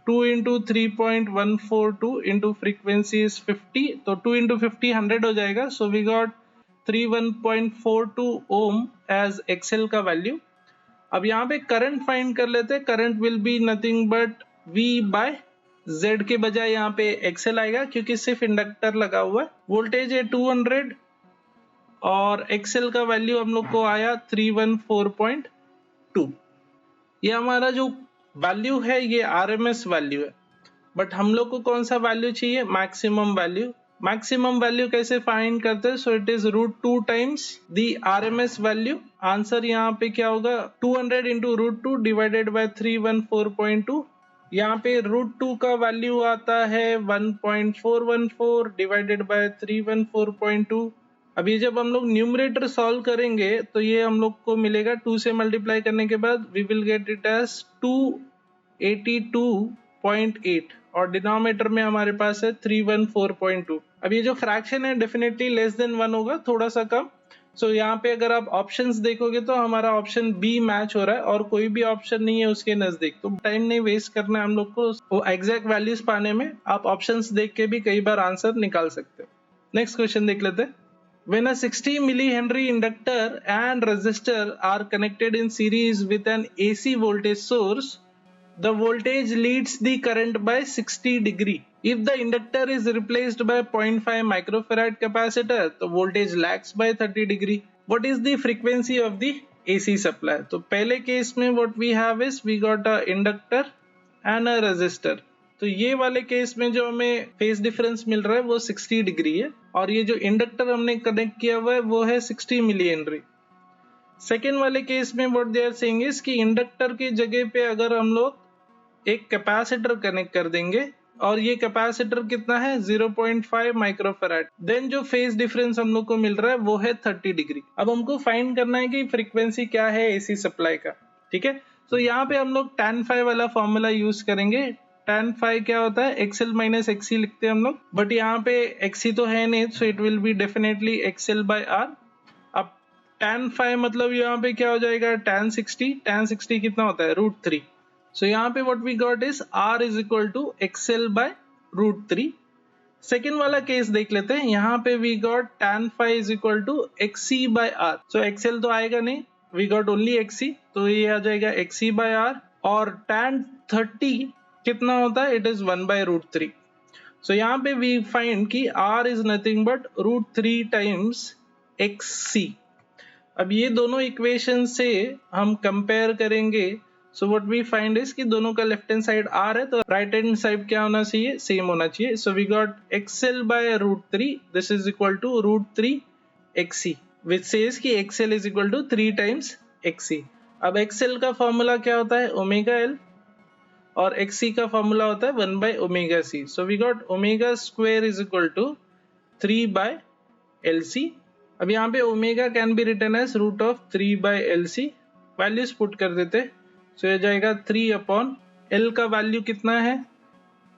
2 into 3.142 into frequency is 50, तो 2 into 50 100 हो जाएगा। So we got 31.42 ohm as XL का वैल्यू। अब यहाँ पे करंट फाइंड कर लेते हैं। Current will be nothing but V by Z के बजाय यहाँ पे XL आएगा क्योंकि सिर्फ इंडक्टर लगा हुआ है। वोल्टेज है 200 और XL का वैल्यू हम लोग को आया 314.2। ये हमारा जो वैल्यू है ये RMS वैल्यू है, बट हम लोग को कौन सा वैल्यू चाहिए, मैक्सिमम वैल्यू। मैक्सिमम वैल्यू कैसे फाइंड करते हैं, so it is root 2 times the RMS value. Answer यहाँ पे क्या होगा, 200 इंटू रूट 2 डिवाइडेड बाय 314.2। यहाँ पे रूट 2 का वैल्यू आता है 1.414 डिवाइडेड बाय 314.2। अब ये जब हम लोग न्यूमरेटर सॉल्व करेंगे तो ये हम लोग को मिलेगा 2 से मल्टीप्लाई करने के बाद we will get it as 282.8 और डिनोमिनेटर में हमारे पास है 314.2। अब ये जो फ्रैक्शन है डेफिनेटली लेस देन 1 होगा, थोड़ा सा कम। सो यहाँ पे अगर आप ऑप्शंस देखोगे तो हमारा ऑप्शन बी मैच हो रहा है और कोई भी ऑप्शन नहीं है उसके नजदीक, तो टाइम नहीं वेस्ट करना है हम लोग को वो एग्जैक्ट वैल्यूज पाने में। आप ऑप्शंस देख के भी कई बार आंसर निकाल सकते हो। नेक्स्ट क्वेश्चन देख लेते हैं। When a 60 millihenry inductor and resistor are connected in series with an AC voltage source, the voltage leads the current by 60 degree. If the inductor is replaced by 0.5 microfarad capacitor, the voltage lags by 30 degree. What is the frequency of the AC supply? तो पहले case में what we have is we got a inductor and a resistor. तो ये वाले case में जो हमें phase difference मिल रहा है वो 60 डिग्री है और ये जो इंडक्टर हमने कनेक्ट किया हुआ है वो है 60 मिली हेनरी। सेकेंड वाले केस में what they are saying is कि इंडक्टर की जगह पे अगर हम लोग एक कैपेसिटर कनेक्ट कर देंगे और ये कैपेसिटर कितना है 0.5 माइक्रोफैराड, देन जो फेज डिफरेंस हम लोग को मिल रहा है वो है 30 डिग्री। अब हमको फाइंड करना है कि फ्रीक्वेंसी क्या है एसी सप्लाई का। ठीक है, तो यहाँ पे हम लोग tan phi वाला फॉर्मूला यूज करेंगे। tan phi क्या होता है, XL माइनस XC लिखते हैं हम लोग, बट यहाँ पे XC तो है नहीं, so it will be definitely XL by R। अब tan phi मतलब यहाँ पे क्या हो जाएगा, tan 60 कितना होता है √3। सो यहाँ पे what we got is R is equal to XL by √3। Second वाला केस देख लेते हैं। यहाँ पे we got tan phi is equal to XC by R। So XL तो आएगा नहीं, वी गॉट ओनली XC, तो ये आ जाएगा XC बाय R। और tan 30 कितना होता है, इट इज 1 बाय √3। सो यहाँ पे वी फाइंड कि R is nothing but √3 times XC। अब ये दोनों इक्वेशन से हम कंपेयर करेंगे, so what we find is कि दोनों का लेफ्ट हैंड साइड R है तो राइट हैंड साइड क्या होना चाहिए, सेम होना चाहिए। So we got XL by √3 this is equal to √3 XC which says कि XL is equal to 3 times XC। अब XL का फॉर्मूला क्या होता है, ओमेगा L, और XC का फॉर्मूला होता है 1 by omega C। So we got omega square is equal to 3 by LC। अब यहाँ पे omega can be written as root of 3 by LC, values put कर देते। सो ये जाएगा 3 अपॉन L का वैल्यू कितना है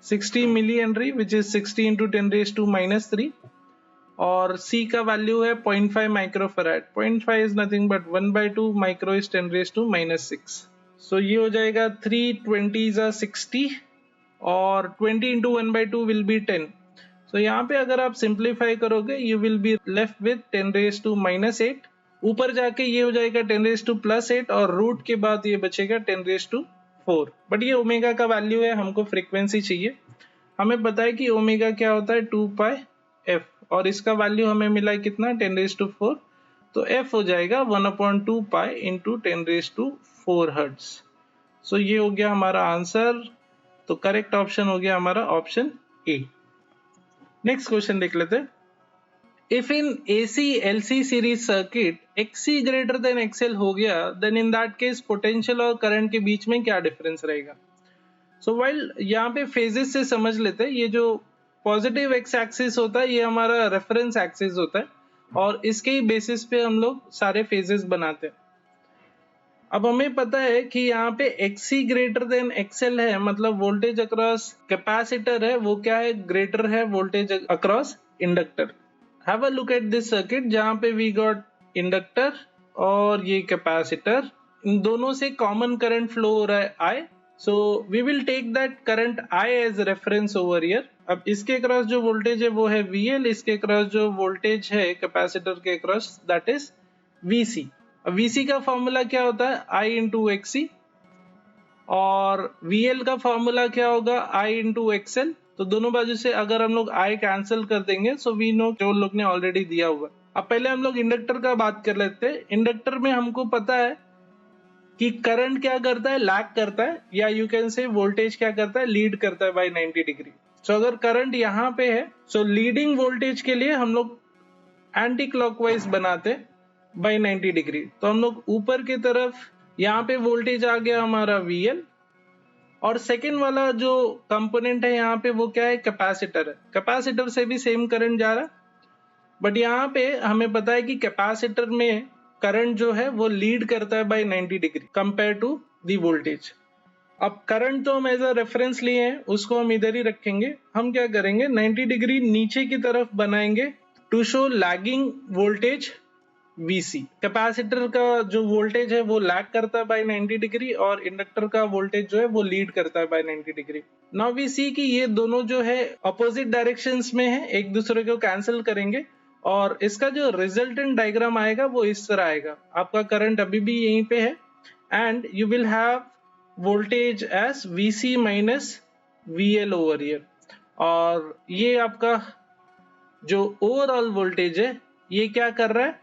60 millihenry which is 60 into 10⁻⁻³ और C का वैल्यू है 0.5 microfarad. 0.5 is nothing but 1/2 micro is 10⁻⁻�6। सो ये हो जाएगा 320 60 और 20 इंटू 1/2 विल बी 10। सो यहाँ पे अगर आप सिंप्लीफाई करोगे you will be left with 10⁻⁻8। ऊपर जाके ये हो जाएगा 10⁻+8 और रूट के बाद ये बचेगा 10⁻4। बट ये ओमेगा का वैल्यू है, हमको फ्रीक्वेंसी चाहिए। हमें पता है कि ओमेगा क्या होता है 2πf और इसका वैल्यू हमें मिला है कितना 10⁻4, तो f हो जाएगा 1/2π इंटू 10⁻4 हर्ट्ज। सो ये हो गया हमारा आंसर। तो करेक्ट ऑप्शन हो गया हमारा ऑप्शन ए। नेक्स्ट क्वेश्चन देख लेते हैं। If in AC LC series circuit XC greater than XL हो गया then in that case potential और करंट के बीच में क्या डिफरेंस रहेगा। सो वाइल यहाँ पे फेजेस से समझ लेते हैं। ये जो पॉजिटिव एक्स एक्सिस होता है ये हमारा रेफरेंस एक्सिस होता है और इसके ही बेसिस पे हम लोग सारे फेजेस बनाते हैं। अब हमें पता है कि यहाँ पे XC ग्रेटर देन XL है, मतलब वोल्टेज अक्रॉस कैपेसिटर है वो क्या है, ग्रेटर है voltage across inductor. Have a look at this circuit जहाँ पे वी गॉट इंडक्टर और ये कैपेसिटर, इन दोनों से कॉमन करंट फ्लो हो रहा है I। So we will take that current I as reference over here. अब इसके अक्रॉस जो वोल्टेज है वो है VL, इसके अक्रॉस जो वोल्टेज है कैपेसिटर के अक्रॉस दैट इज VC। अब VC का फॉर्मूला क्या होता है I इंटू XC और VL का फॉर्मूला क्या होगा I इंटू XL। तो दोनों बाजू से अगर हम लोग I कैंसिल कर देंगे सो वी नो जो लोग ने ऑलरेडी दिया हुआ। अब पहले हम लोग इंडक्टर का बात कर लेते हैं। इंडक्टर में हमको पता है कि करंट क्या करता है, लैग करता है, या यू कैन से वोल्टेज क्या करता है, लीड करता है बाय 90 डिग्री। सो अगर करंट यहाँ पे है सो लीडिंग वोल्टेज के लिए हम लोग एंटी क्लॉकवाइज बनाते बाय 90 डिग्री। तो हम लोग ऊपर की तरफ यहाँ पे वोल्टेज आ गया हमारा VL और सेकेंड वाला जो कंपोनेंट है यहाँ पे वो क्या है, कैपेसिटर है। कैपेसिटर से भी सेम करंट जा रहा है बट यहाँ पे हमें पता है कि कैपेसिटर में करंट जो है वो लीड करता है by 90 degree compare to the voltage. अब करंट तो हम एज अ रेफरेंस लिए हैं उसको हम इधर ही रखेंगे। हम क्या करेंगे 90 डिग्री नीचे की तरफ बनाएंगे to show lagging voltage VC। Capacitor का जो वोल्टेज है वो लैग करता है बाय 90 डिग्री और इंडक्टर का वोल्टेज जो है वो लीड करता है by 90 degree. Now we see कि ये दोनों जो है अपोजिट डायरेक्शंस में है, एक दूसरे को कैंसिल करेंगे और इसका जो रिजल्टेंट डायग्राम आएगा वो इस तरह आएगा। आपका करंट अभी भी यहीं पे है and you will have voltage as VC minus VL over here और ये आपका जो ओवरऑल वोल्टेज है ये क्या कर रहा है,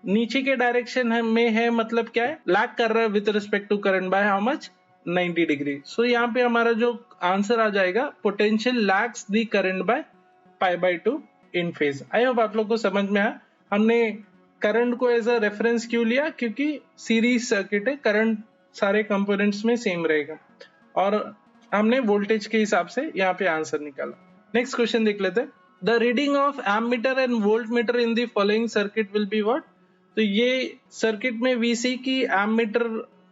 नीचे के डायरेक्शन में है, मतलब क्या है, लैग कर रहा है with respect to current by how much 90 degree. So यहाँ पे हमारा जो आंसर आ जाएगा पोटेंशियल लैग्स द करंट बाय π/2 इन फेज। आई होप आप लोग को समझ में आया। हमने करंट को एज अ रेफरेंस क्यों लिया, क्योंकि सीरीज सर्किट है, करंट सारे कंपोनेंट्स में सेम रहेगा और हमने वोल्टेज के हिसाब से यहाँ पे आंसर निकाला। नेक्स्ट क्वेश्चन देख लेते हैं। The reading of ammeter and voltmeter in the following circuit will be what. तो ये सर्किट में VC की एमीटर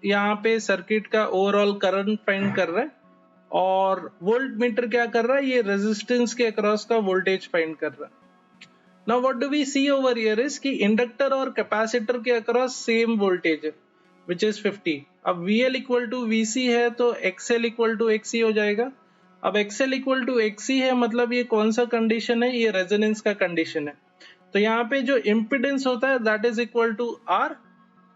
यहाँ पे सर्किट का ओवरऑल करंट फाइंड कर रहा है और वोल्ट मीटर क्या कर रहा है, ये रेजिस्टेंस के अक्रॉस का वोल्टेज फाइंड कर रहा है। Now what do we see over here is कि इंडक्टर और कैपेसिटर के अक्रॉस सेम वोल्टेज है विच इज 50। अब VL इक्वल टू VC है तो XL इक्वल टू XC हो जाएगा। अब XL इक्वल टू XC है मतलब ये कौन सा कंडीशन है, ये रेजोनेंस का कंडीशन है। तो यहाँ पे जो इम्पिडेंस होता है that is equal to R।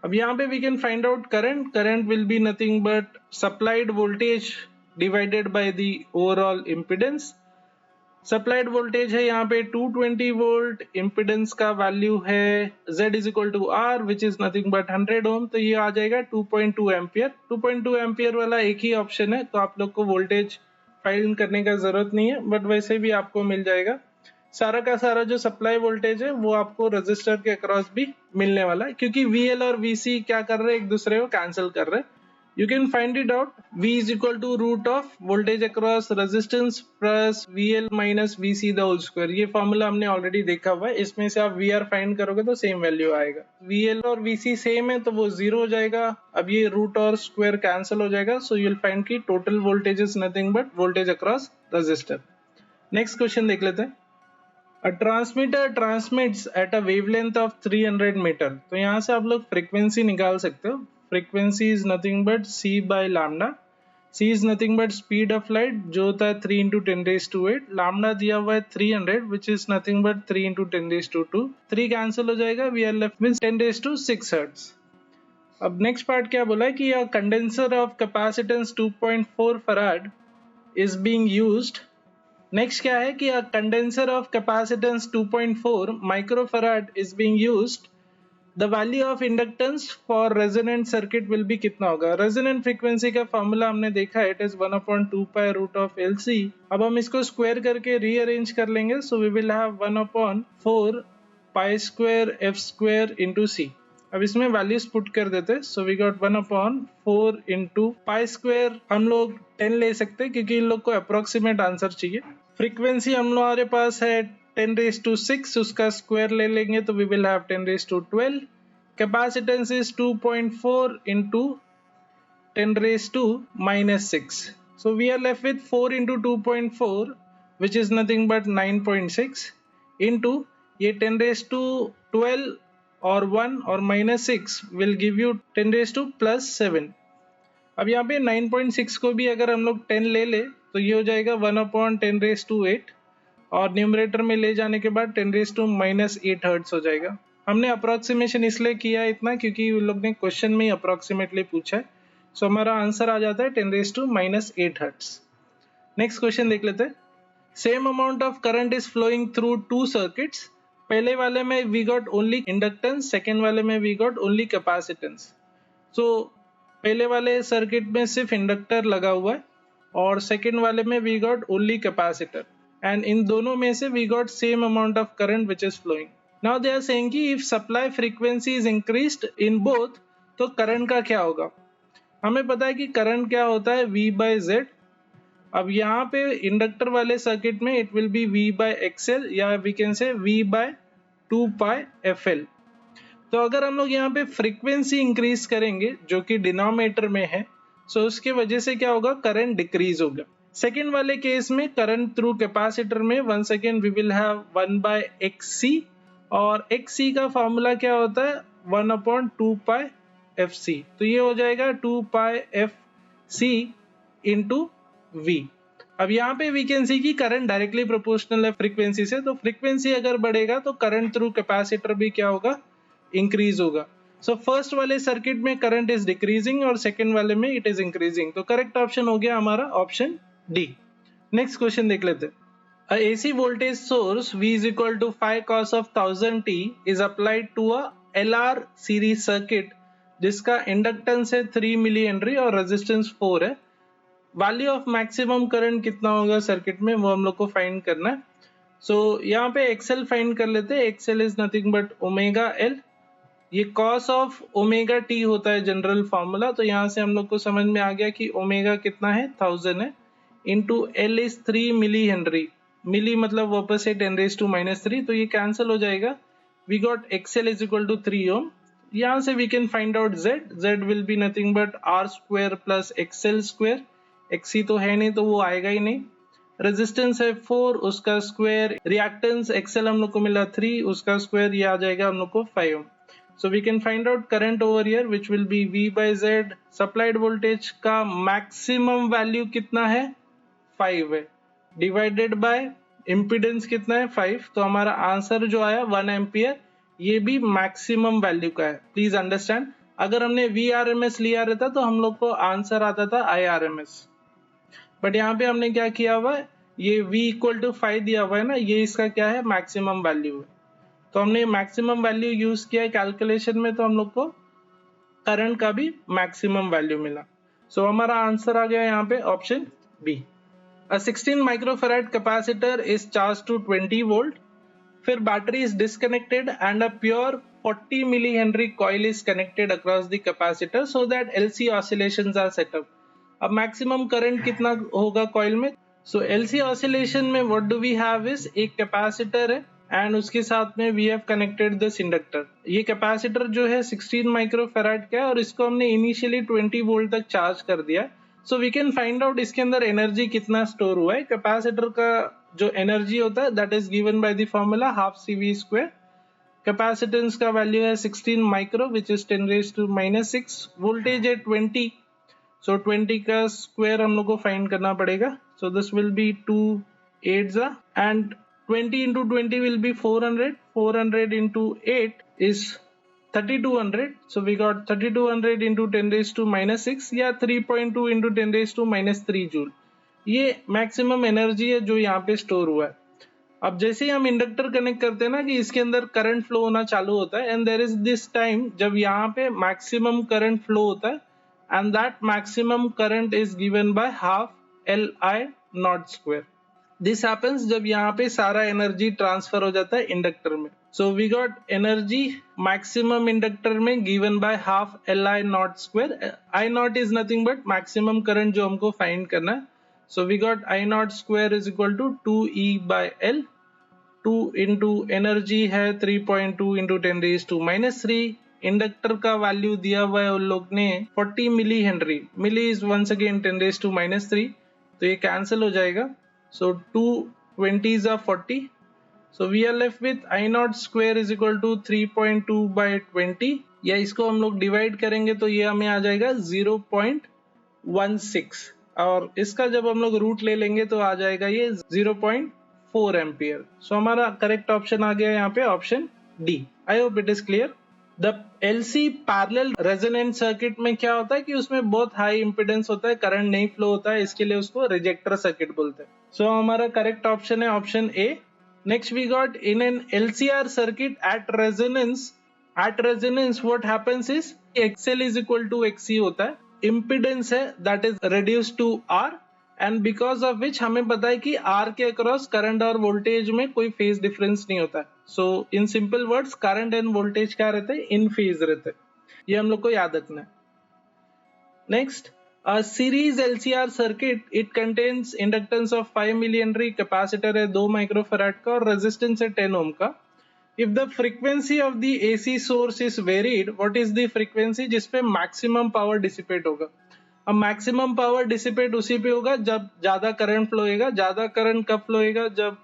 अब यहाँ पे we can find out current. Current will be nothing but supplied voltage divided by the overall impedance. Supplied voltage है यहाँ पे 220 वोल्ट, इम्पिडेंस का वैल्यू है Z is equal to R which is nothing but 100 ohm, तो ये आ जाएगा 2.2 ampere. 2.2 ampere वाला एक ही ऑप्शन है, तो आप लोग को वोल्टेज फाइंड करने का जरूरत नहीं है, बट वैसे भी आपको मिल जाएगा। सारा का सारा जो सप्लाई वोल्टेज है वो आपको रजिस्टर के अक्रॉस भी मिलने वाला है, क्योंकि VL और VC क्या कर रहे हैं, एक दूसरे को कैंसिल कर रहे हैं। You can find it out. V is equal to root of voltage across resistance plus VL minus VC the whole square. ये फॉर्मूला हमने ऑलरेडी देखा हुआ है, इसमें से आप VR फाइंड करोगे तो सेम वैल्यू आएगा। VL और VC सेम है तो वो 0 हो जाएगा। अब ये रूट और स्क्वायर कैंसिल हो जाएगा, सो यू विल फाइंड की total voltage is nothing but voltage across register. Next question देख लेते हैं। A transmitter transmits at a wavelength of 300 metre. तो यहाँ से आप लोग फ्रीक्वेंसी निकाल सकते हो। Frequency is nothing but c by lambda. c is nothing but speed of light जो होता है 3 into 10⁸। लैम्डा दिया हुआ है 300 which is nothing but 3 into 10⁻²। 3 cancel हो जाएगा, we are left with 10⁶ hertz. अब नेक्स्ट पार्ट क्या बोला है कि a condenser of capacitance 2.4 farad is being used। Next क्या है कि a condenser of capacitance 2.4 microfarad is being used। The value of inductance for resonant circuit will be कितना होगा। रेजोनेंट फ्रीक्वेंसी का फॉर्मूला हमने देखा है, it is 1/2 pi root of LC। अब हम इसको स्क्वायर करके रीअरेंज कर लेंगे, so we will have 1/4 pi square f square into c। अब इसमें वैल्यूज पुट कर देते, so we got 1/4 into pi square. हम लोग 10 ले सकते हैं क्योंकि इन लोग को अप्रोक्सीमेट आंसर चाहिए। फ्रीक्वेंसी हम लोग हमारे पास है 10⁶, उसका स्क्वायर ले लेंगे तो we will have 10⁻12। Capacitance is 2.4 into 10⁻⁻6। So we are left with 4 into 2.4 which is nothing but 9.6 into ये 10⁻12 और 1 और -6 विल गिव यू 10⁻+7। अब यहाँ पे 9.6 को भी अगर हम लोग 10 ले ले तो ये हो जाएगा 1/10⁸, और न्यूमरेटर में ले जाने के बाद 10⁻⁻8 हर्ट्ज हो जाएगा। हमने अप्रोक्सीमेशन इसलिए किया है इतना क्योंकि उन लोग ने क्वेश्चन में अप्रोक्सीमेटली पूछा है, सो हमारा आंसर आ जाता है 10⁻8 हर्ट्ज। नेक्स्ट क्वेश्चन देख लेते हैं। Same amount of current is flowing through 2 circuits. पहले वाले में we got only inductance, second वाले में we got only capacitance. So पहले वाले सर्किट में सिर्फ इंडक्टर लगा हुआ है और सेकेंड वाले में we got only capacitor, and इन दोनों में से we got same amount of current which is flowing. Now they are saying कि if supply frequency is increased in both, तो करंट का क्या होगा। हमें पता है कि करंट क्या होता है, V/Z। अब यहाँ पे इंडक्टर वाले सर्किट में इट विल बी V/XL या वी कैन से V/2πfL। तो अगर हम लोग यहाँ पे फ्रीक्वेंसी इंक्रीज करेंगे जो कि डिनोमिनेटर में है, सो उसके वजह से क्या होगा, करंट डिक्रीज होगा। सेकेंड वाले केस में करंट थ्रू कैपेसिटर में once again we will have 1/XC, और XC का फॉर्मूला क्या होता है 1/2πfC। तो ये हो जाएगा 2πfC इंटू V। अब यहाँ पे वी कैन सी की करंट डायरेक्टली प्रोपोर्शनल है फ्रीक्वेंसी से, तो फ्रीक्वेंसी अगर बढ़ेगा तो करंट थ्रू कैपेसिटर भी क्या होगा, इंक्रीज होगा। सो फर्स्ट वाले सर्किट में करंट इज डिक्रीजिंग और सेकंड वाले में इट इज इंक्रीजिंग, तो करेक्ट ऑप्शन हो गया हमारा ऑप्शन डी। नेक्स्ट क्वेश्चन देख लेते हैं। A AC voltage source V is equal to 5 cos of 1000t is applied to a LR series circuit जिसका इंडक्टेंस है 3 मिली हेनरी और रेजिस्टेंस 4 है। वैल्यू ऑफ मैक्सिमम करंट कितना होगा सर्किट में, वो हम लोग को फाइंड करना है। सो यहाँ पे एक्सएल फाइंड कर लेते हैं। XL is nothing but omega L. ये कॉस ऑफ ओमेगा टी होता है जनरल फॉर्मूला, तो यहाँ से हम लोग को समझ में आ गया कि ओमेगा कितना है 1000 है, into L is 3 milli Henry. Milli मतलब वापस से 10⁻⁻3, तो ये कैंसिल हो जाएगा। We got XL is equal to 3 ohm. यहाँ से we can find out Z. Z will be nothing but R square plus XL square. XC तो है नहीं तो वो आएगा ही नहीं। रेजिस्टेंस है 4, उसका स्क्वायर। रिएक्टेंस एक्सएल हम लोग को मिला 3, उसका स्क्वायर ये आ जाएगा हम लोग को 5 ओम। So we can find out current over here which will be V/Z। Supplied voltage का maximum value कितना है 5 है, डिवाइडेड बाय इम्पीडेंस कितना है 5, तो हमारा आंसर जो आया 1 एम्पियर, ये भी मैक्सिमम वैल्यू का है। प्लीज अंडरस्टैंड, अगर हमने VRMS लिया रहता तो हम लोग को आंसर आता था IRMS, बट यहाँ पे हमने क्या किया हुआ है, ये V इक्वल टू 5 दिया हुआ है ना, ये इसका क्या है, मैक्सिमम वैल्यू है। तो हमने मैक्सिमम वैल्यू यूज किया है कैलकुलेशन में, तो हम लोग को करंट का भी मैक्सिमम वैल्यू मिला। सो हमारा आंसर आ गया यहाँ पे option B. A 16 microfarad capacitor is charged to 20 volt. फिर battery is disconnected and a pure 40 millihenry coil is connected across the capacitor so that LC oscillations are set up. अब maximum current कितना होगा coil में? So LC oscillation में what do we have is एक capacitor है and उसके साथ में we have connected this inductor. ये कैपेसिटर जो है 16 माइक्रोफैराड का है और इसको हमने इनिशियली 20 वोल्ट तक चार्ज कर दिया। So we can find out इसके अंदर एनर्जी कितना स्टोर हुआ है। कैपेसिटर का जो एनर्जी होता है that is given by the formula half CV²। Capacitance का वैल्यू है 16 माइक्रो विच इज 10⁻⁻�6। वोल्टेज है 20, सो 20 का स्क्वायर हम लोग को फाइंड करना पड़ेगा। So this will be 2 8s and 20 into 20 will be 400. 400 into 8 is 3200. So we got 3200 into 10⁻⁻6 या 3.2 into 10⁻⁻3 जूल। ये मैक्सिमम एनर्जी है जो यहाँ पे स्टोर हुआ है। अब जैसे ही हम इंडक्टर कनेक्ट करते हैं ना कि इसके अंदर करंट फ्लो होना चालू होता है and there is this time जब यहाँ पे मैक्सिमम करंट फ्लो होता है and that maximum current is given by half LI0²। This happens जब यहाँ पे सारा एनर्जी ट्रांसफर हो जाता है इंडक्टर में। So we got energy maximum inductor में given by half LI0²। I0 is nothing but maximum current जो हमको फाइंड करना है। So we got I0² is equal to 2E/L। 2 into energy है 3.2 इंटू 10⁻⁻3। इंडक्टर का वैल्यू दिया हुआ है उन लोग ने 40 milli henry. Milli is once again 10⁻⁻3, तो ये कैंसिल हो जाएगा। सो 2 20s are 40. So we are left with I0² is equal to 3.2/20, या इसको हम लोग डिवाइड करेंगे तो ये हमें आ जाएगा 0.16 और इसका जब हम लोग रूट ले लेंगे तो आ जाएगा ये 0.4 एम्पियर। सो हमारा करेक्ट ऑप्शन आ गया यहाँ पे option D. I hope it is clear. The LC parallel resonant circuit में क्या होता है कि उसमें बहुत हाई इंपिडेंस होता है, करंट नहीं फ्लो होता है, इसके लिए उसको रिजेक्टर सर्किट बोलते हैं। सो हमारा करेक्ट ऑप्शन है option A. Next we got in an LCR circuit at resonance what happens is XL is equal to XC होता है। इंपिडेंस है that is reduce to R and because of which हमें पता है कि R के across current और voltage में कोई फेज डिफरेंस नहीं होता है। So in simple words current and voltage क्या रहते हैं, इन फेज रहते हैं। ये हम लोग को याद रखना है। Next, a series LCR circuit, it contains inductance of 5 millihenry, capacitor है 2 माइक्रोफैराड का और रेजिस्टेंस है 10 ओम का। If the frequency of the AC source is varied, what is the frequency जिसपे मैक्सिमम पावर डिसिपेट होगा? अब मैक्सिमम पावर डिसिपेट उसी पे होगा जब ज्यादा करंट फ्लो होगा। ज्यादा करंट कब फ्लो होगा? जब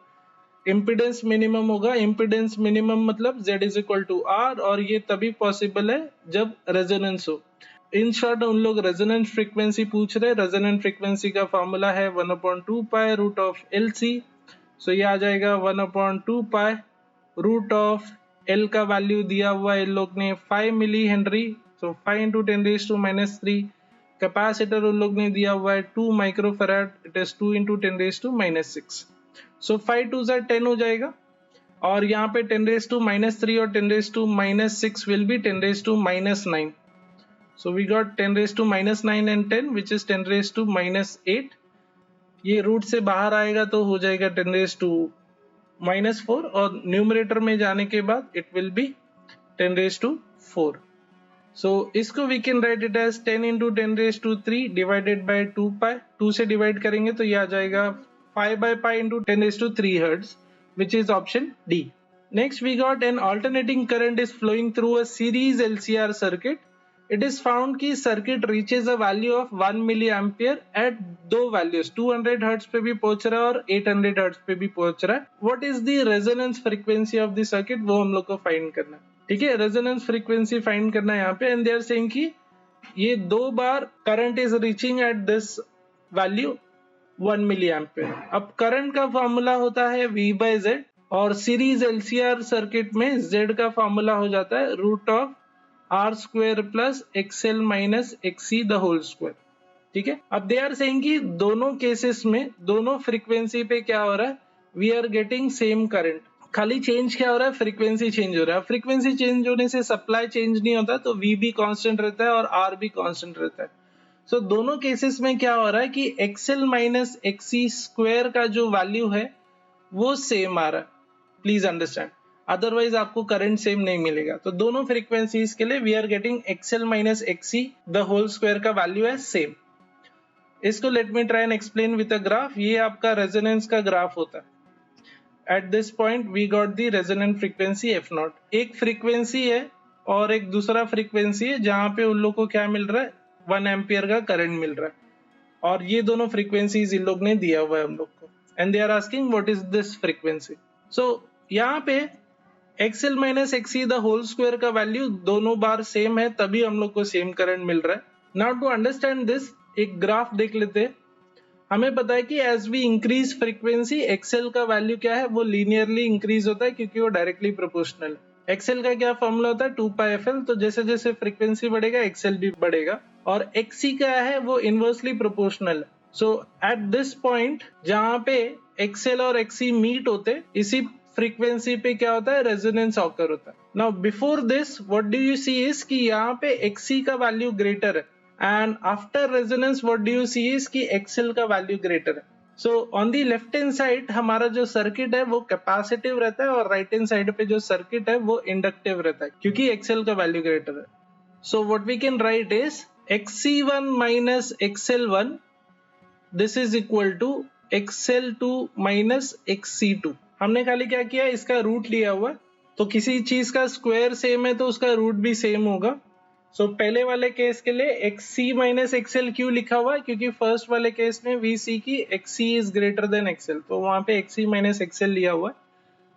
इम्पिडेंस मिनिमम होगा। इम्पिडेंस मिनिमम मतलब Z is equal to R और ये तभी पॉसिबल है जब रेजोनेंस हो। इन शॉर्ट उन लोग रेजोनेंट फ्रीक्वेंसी पूछ रहे हैं। रेजोनेंट फ्रीक्वेंसी का फॉर्मूला है 1/2 पाई रूट ऑफ LC। सो ये आ जाएगा 1/2 पाई रूट ऑफ L का वैल्यू दिया हुआ है इन लोग ने 5 मिली हेनरी, सो 5 इंटू 10⁻⁻3। कैपेसिटर उन लोग ने दिया हुआ है 2 माइक्रोफैराड, इट इज 2 इंटू 10⁻⁻6। सो 5 2 10 हो जाएगा और यहाँ पे 10⁻⁻3 और 10⁻⁻6 will be 10⁻⁻9। So we got 10⁻⁻9 and 10 which is 10⁻⁻8। ये रूट से बाहर आएगा तो हो जाएगा 10⁻⁻4 और न्यूमरेटर में जाने के बाद इट विल बी 10⁻⁴। So इसको we can write it as 10 into 10⁻³ divided by 2 pi। 2 से डिवाइड करेंगे तो ये आ जाएगा 5/pi into 10⁻³ hertz which is option D। Next we got an alternating current is flowing through a series LCR circuit। It is found कि circuit reaches a value of 1 milliampere at दो values 200 hertz पे भी पहुंच रहा है और 800 hertz पे भी पहुंच रहा है। What is the resonance frequency of the circuit, वो हम लोग को फाइंड करना है। ठीक है, रेजोनेंस फ्रीक्वेंसी फाइंड करना है यहाँ पे एंड दे आर सेइंग कि ये दो बार current is reaching at this value 1 milliampere. अब करंट का फॉर्मूला होता है V/Z और सीरीज LCR सर्किट में Z का फॉर्मूला हो जाता है root of R² plus XL minus XC the whole square. ठीक है। अब दे आर सेइंग कि दोनों केसेस में दोनों फ्रीक्वेंसी पे क्या हो रहा है, we are getting same current, खाली चेंज क्या हो रहा है, फ्रीक्वेंसी चेंज हो रहा है। फ्रीक्वेंसी चेंज होने से सप्लाई चेंज नहीं होता, तो वी भी कांस्टेंट रहता है और आर भी कांस्टेंट रहता है। सो दोनों केसेस में क्या हो रहा है कि एक्सएल माइनस एक्सी स्क्वायर का जो वैल्यू है वो सेम आ रहा है, प्लीज अंडरस्टैंड, अदरवाइज आपको करंट सेम नहीं मिलेगा। तो दोनों फ्रीक्वेंसीज के लिए we are getting XL minus XC the whole square का वैल्यू है सेम। इसको let me try and explain with a graph. ये आपका रेजोनेंस का ग्राफ होता है। At this point we got the resonant frequency F naught. एक frequency है और एक दूसरा फ्रीक्वेंसी है जहां पे उन लोग को क्या मिल रहा है, 1 एम्पियर का करंट मिल रहा है, और ये दोनों फ्रीक्वेंसीज इन लोग ने दिया हुआ है हम लोग को, and they are asking what is this frequency. So यहाँ पे XL minus XC the whole square का वैल्यू दोनों बार सेम है, तभी हम लोग को सेम करंट मिल रहा है। नाउ टू अंडरस्टैंड दिस एक ग्राफ देख लेते हैं। हमें पता है कि as we increase frequency XL का वैल्यू क्या है, वो लीनियरली इंक्रीज होता है क्योंकि वो डायरेक्टली प्रोपोर्शनल है। एक्सएल का क्या फॉर्मूला होता है, 2πfl, तो जैसे जैसे फ्रीक्वेंसी बढ़ेगा एक्सएल भी बढ़ेगा, और एक्सी क्या है वो इनवर्सली प्रोपोर्शनल है। सो एट दिस पॉइंट जहां पे एक्सएल और एक्सी मीट होते, इसी फ्रीक्वेंसी पे क्या होता है, रेजोनेंस ऑकर होता है। Now before this what do you see is कि यहाँ पे एक्सी का वैल्यू ग्रेटर है, and after resonance what do you see is कि एक्सएल का वैल्यू ग्रेटर है। So on the left hand side हमारा जो सर्किट है वो कैपेसिटिव रहता है, और राइट हैंड साइड पे जो सर्किट है वो इंडक्टिव रहता है क्योंकि एक्सएल का वैल्यू ग्रेटर है। So what we can write is XC1 minus XL1, this is equal to XL2 minus XC2। हमने खाली क्या किया, इसका रूट लिया हुआ, तो किसी चीज का स्क्वायर सेम है तो उसका रूट भी सेम होगा। सो पहले वाले केस के लिए XC माइनस XL क्यों लिखा हुआ है, क्योंकि फर्स्ट वाले केस में वी सी की XC is greater than XL, तो वहां पे XC माइनस XL लिया हुआ है।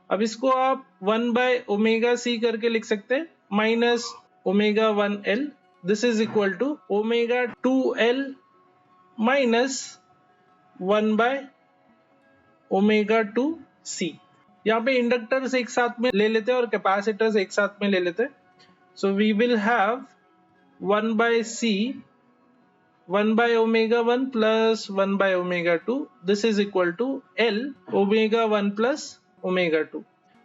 अब इसको आप 1 बाय ओमेगा सी करके लिख सकते हैं, minus omega 1L, this is equal to omega 2L minus 1 by omega 2C। यहाँ पे इंडक्टर्स एक साथ में ले लेते हैं और कैपेसिटर्स एक साथ में ले लेते हैं। So we will have 1 by C 1 by omega 1 plus 1 by omega 2, this is equal to L omega 1 plus omega 2।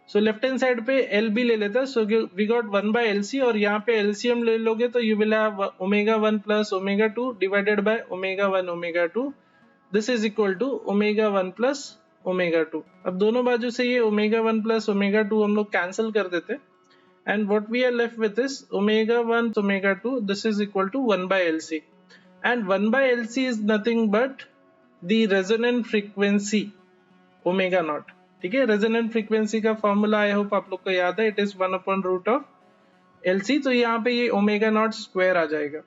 So left hand side पे L भी ले लेता है, so we got 1 by LC, और यहाँ पे LCM ले लोगे तो you will have omega 1 plus omega 2 divided by omega 1 omega 2, this is equal to omega 1 plus omega 2। अब दोनों बाजू से ये ओमेगा 1 प्लस ओमेगा 2 हम लोग कैंसिल कर देते, and what we are left with is omega 1 omega 2, this is equal to 1 by LC, and 1 by LC is nothing but the resonant frequency omega naught। ठीक है, रेजोनेंट फ्रीक्वेंसी का formula I hope आप लोग को याद है, it is 1 upon root of LC, तो यहाँ पे ये ओमेगा नॉट स्क्वायर आ जाएगा।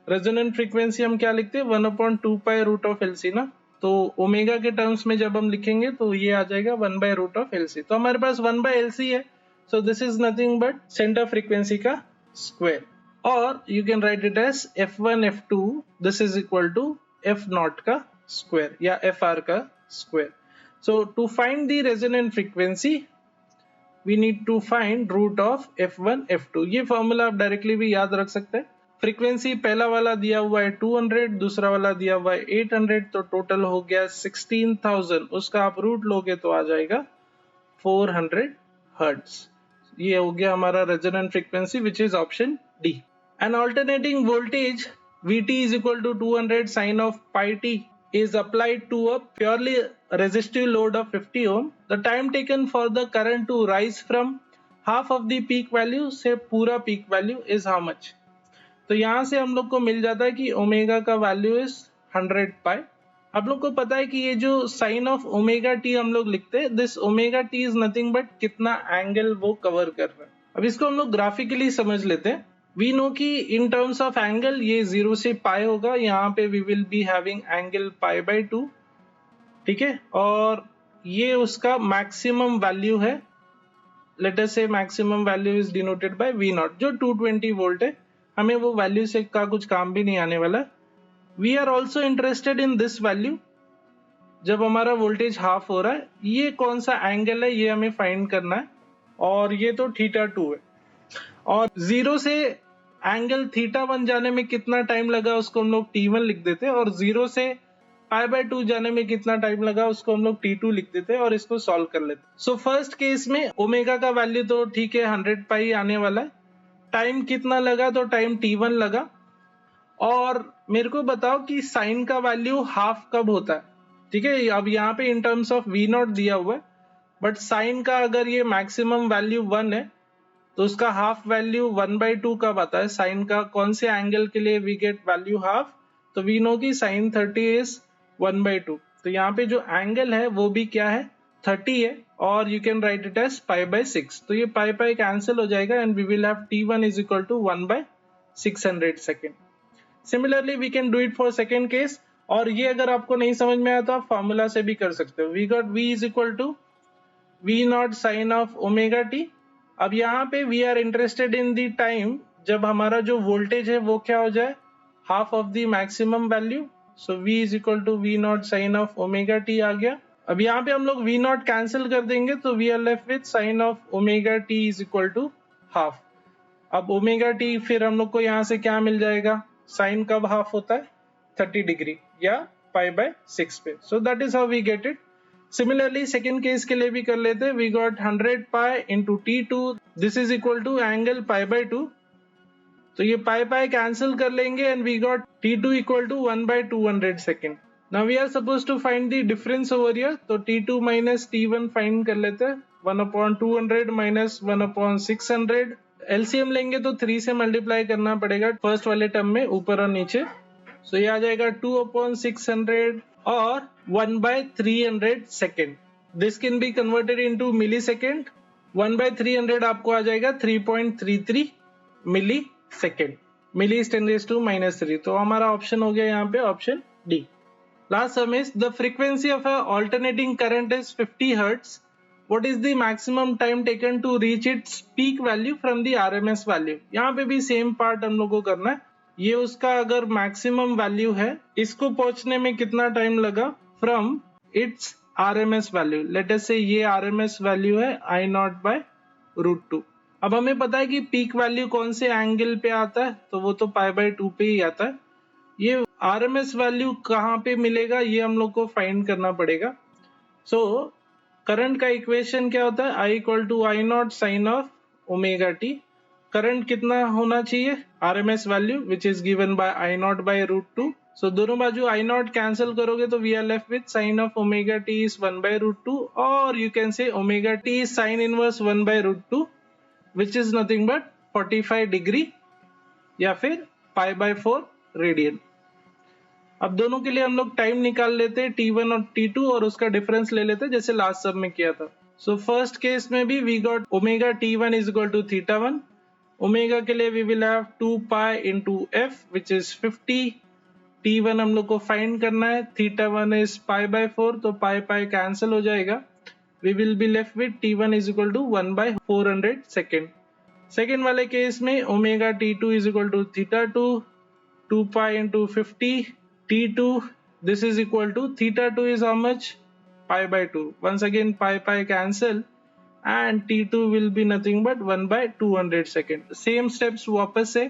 रेजोनेंट फ्रीक्वेंसी हम क्या लिखते हैं, 1 upon 2 pi root of LC ना, तो ओमेगा के टर्म्स में जब हम लिखेंगे तो ये आ जाएगा 1 बाय रूट ऑफ LC, तो हमारे पास 1 बाय LC है, so this is nothing but center frequency का square, और you can write it as f1 f2, this is equal to f0 का square या fr का square। So to find the resonant frequency we need to find root of f1 f2। ये formula आप directly भी याद रख सकते हैं। फ्रीक्वेंसी पहला वाला दिया हुआ है 200, दूसरा वाला दिया हुआ है 800, तो टोटल हो गया 16,000, उसका आप रूट लोगे तो आ जाएगा 400 हर्ट्ज। ये हो गया हमारा resonant frequency which is option D. An alternating voltage Vt is equal to 200 sin of pi t is applied to a purely resistive load of 50 ohm. The time taken for the current to rise from half of the peak value से पूरा peak value is how much? तो यहाँ से हम लोग को मिल जाता है कि ओमेगा का वैल्यू इज 100 पाई। आप लोग को पता है कि ये जो साइन ऑफ ओमेगा टी हम लोग लिखते हैं, this omega t is nothing but कितना एंगल वो कवर कर रहा है। अब इसको हम लोग ग्राफिकली समझ लेते हैं। वी नो कि इन टर्म्स ऑफ एंगल ये 0 से पाई होगा, यहाँ पे we will be having angle pi by 2, ठीक है, और ये उसका मैक्सिमम वैल्यू है। Let us say maximum value is denoted by V naught, जो 220 वोल्ट है। हमें वो वैल्यू से का कुछ काम भी नहीं आने वाला। We are also interested in this value, जब हमारा वोल्टेज हाफ हो रहा है, ये कौन सा एंगल है ये हमें फाइंड करना है, और ये तो थीटा 2 है। और 0 से एंगल थीटा 1 जाने में कितना टाइम लगा उसको हम लोग T1 लिख देते और 0 से π/2 जाने में कितना टाइम लगा उसको हम लोग T2 लिख देते और इसको सॉल्व कर लेते। सो फर्स्ट केस में ओमेगा का वैल्यू तो ठीक है 100 पाई आने वाला है। टाइम कितना लगा तो टाइम T1 लगा। और मेरे को बताओ कि साइन का वैल्यू हाफ कब होता है। ठीक है, अब यहाँ पे इन टर्म्स ऑफ V0 दिया हुआ है, बट साइन का अगर ये मैक्सिमम वैल्यू 1 है तो उसका हाफ वैल्यू 1/2 कब आता है। साइन का कौन से एंगल के लिए वी गेट वैल्यू हाफ, तो वी नो की साइन 30 इज 1/2। तो यहाँ पे जो एंगल है वो भी क्या है 30 है, और you can write it as π/6। तो ये पाई कैंसिल हो जाएगा and we will have T1 is equal to 1/600 second. Similarly we can do it for second case, और ये अगर आपको नहीं समझ में आया तो आप फॉर्मूला से भी कर सकते हो। We got V is equal to V0 sine of omega t. अब यहाँ पे we are interested in the time जब हमारा जो वोल्टेज है वो क्या हो जाए half of the maximum value. So V is equal to V0 sine of omega t आ गया। अब यहाँ पे हम लोग V0 कैंसिल कर देंगे तो we are left with sine of omega t is equal to half. अब ओमेगा टी फिर हम लोग को यहाँ से क्या मिल जाएगा, साइन कब हाफ होता है 30 डिग्री या π/6 पे। So that is how we get it. Similarly second case के लिए भी कर लेते हैं। We got 100 pi into T2 this is equal to angle π/2। तो ये पाई कैंसिल कर लेंगे and we got T2 equal to 1/200 second. Now we are suppose to find the difference over here, तो T2 माइनस T1 फाइंड कर लेते हैं। 1/200 minus 1/600। LCM लेंगे तो 3 से मल्टीप्लाई करना पड़ेगा फर्स्ट वाले टर्म में ऊपर और नीचे। सो ये आ जाएगा 2/600 और 1/300 second. This can be converted into millisecond. 1/300 आपको आ जाएगा 3.33 मिली सेकेंड। Milli is 10⁻⁻3। तो हमारा ऑप्शन हो गया यहाँ पे option D. Last some is the frequency of a alternating current is 50 hertz. What is the maximum time taken to reach its peak value from the RMS value? यहाँ पे भी same part हम लोग को करना है। ये उसका अगर मैक्सिमम वैल्यू है, इसको पहुंचने में कितना टाइम लगा from its RMS value. Late us से ये RMS वैल्यू है I0/√2। अब हमें पता है कि पीक वैल्यू कौन से एंगल पे आता है, तो वो तो π/2 पे ही आता है। ये RMS वैल्यू कहाँ पे मिलेगा ये हम लोग को फाइंड करना पड़ेगा। सो करंट का इक्वेशन क्या होता है, I equal to I0 sine of omega t. Current कितना होना चाहिए RMS value which is given by I0/√2। So दोनों बाजू I0 कैंसिल करोगे तो we are left with sine of omega t is 1/√2, और you can say omega t is sine inverse 1/√2 which is nothing but 45 degree या फिर π/4 radian. अब दोनों के लिए हम लोग टाइम निकाल लेते हैं T1 और T2 और उसका डिफरेंस ले लेते हैं जैसे लास्ट सब में किया था। सो फर्स्ट केस में भी we got omega T1 is equal to θ1। Omega के लिए we will have 2 pi into f which is 50। T1 हम लोग को फाइंड करना है, θ1 इज π/4 तो पाई कैंसिल हो जाएगा। We will be left with T1 is equal to 1/400 second. Second वाले केस में omega T2 is equal to θ2 2 pi into 50 T2 this is equal to θ2 is how much π/2। once again pi cancel and T2 will be nothing but 1/200 second। same steps वापस से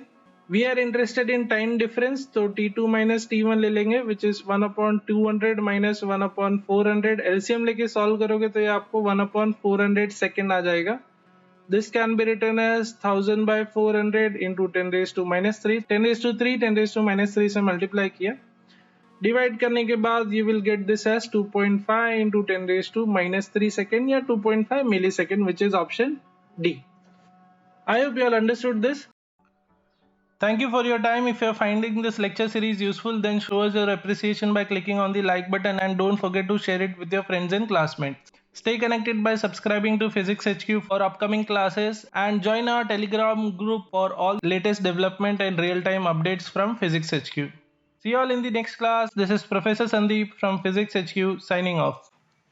we are interested in time difference तो T2 minus T1 ले लेंगे which is 1/200 minus 1/400। LCM लेके solve करोगे तो ये आपको 1/400 second आ जाएगा। This can be written as 1000/400 into 10⁻³ 10⁻³ 10⁻³ से मल्टीप्लाई किया, डिवाइड करने के बाद you will get this as 2.5 into 10⁻³ second या 2.5 millisecond which is option D. I hope you all understood this. Thank you for your time. If you are finding this lecture series useful, then show us your appreciation by clicking on the like button and don't forget to share it with your friends and classmates. Stay connected by subscribing to Physics HQ for upcoming classes and join our Telegram group for all latest development and real-time updates from Physics HQ. See you all in the next class. This is Professor Sandeep from Physics HQ signing off.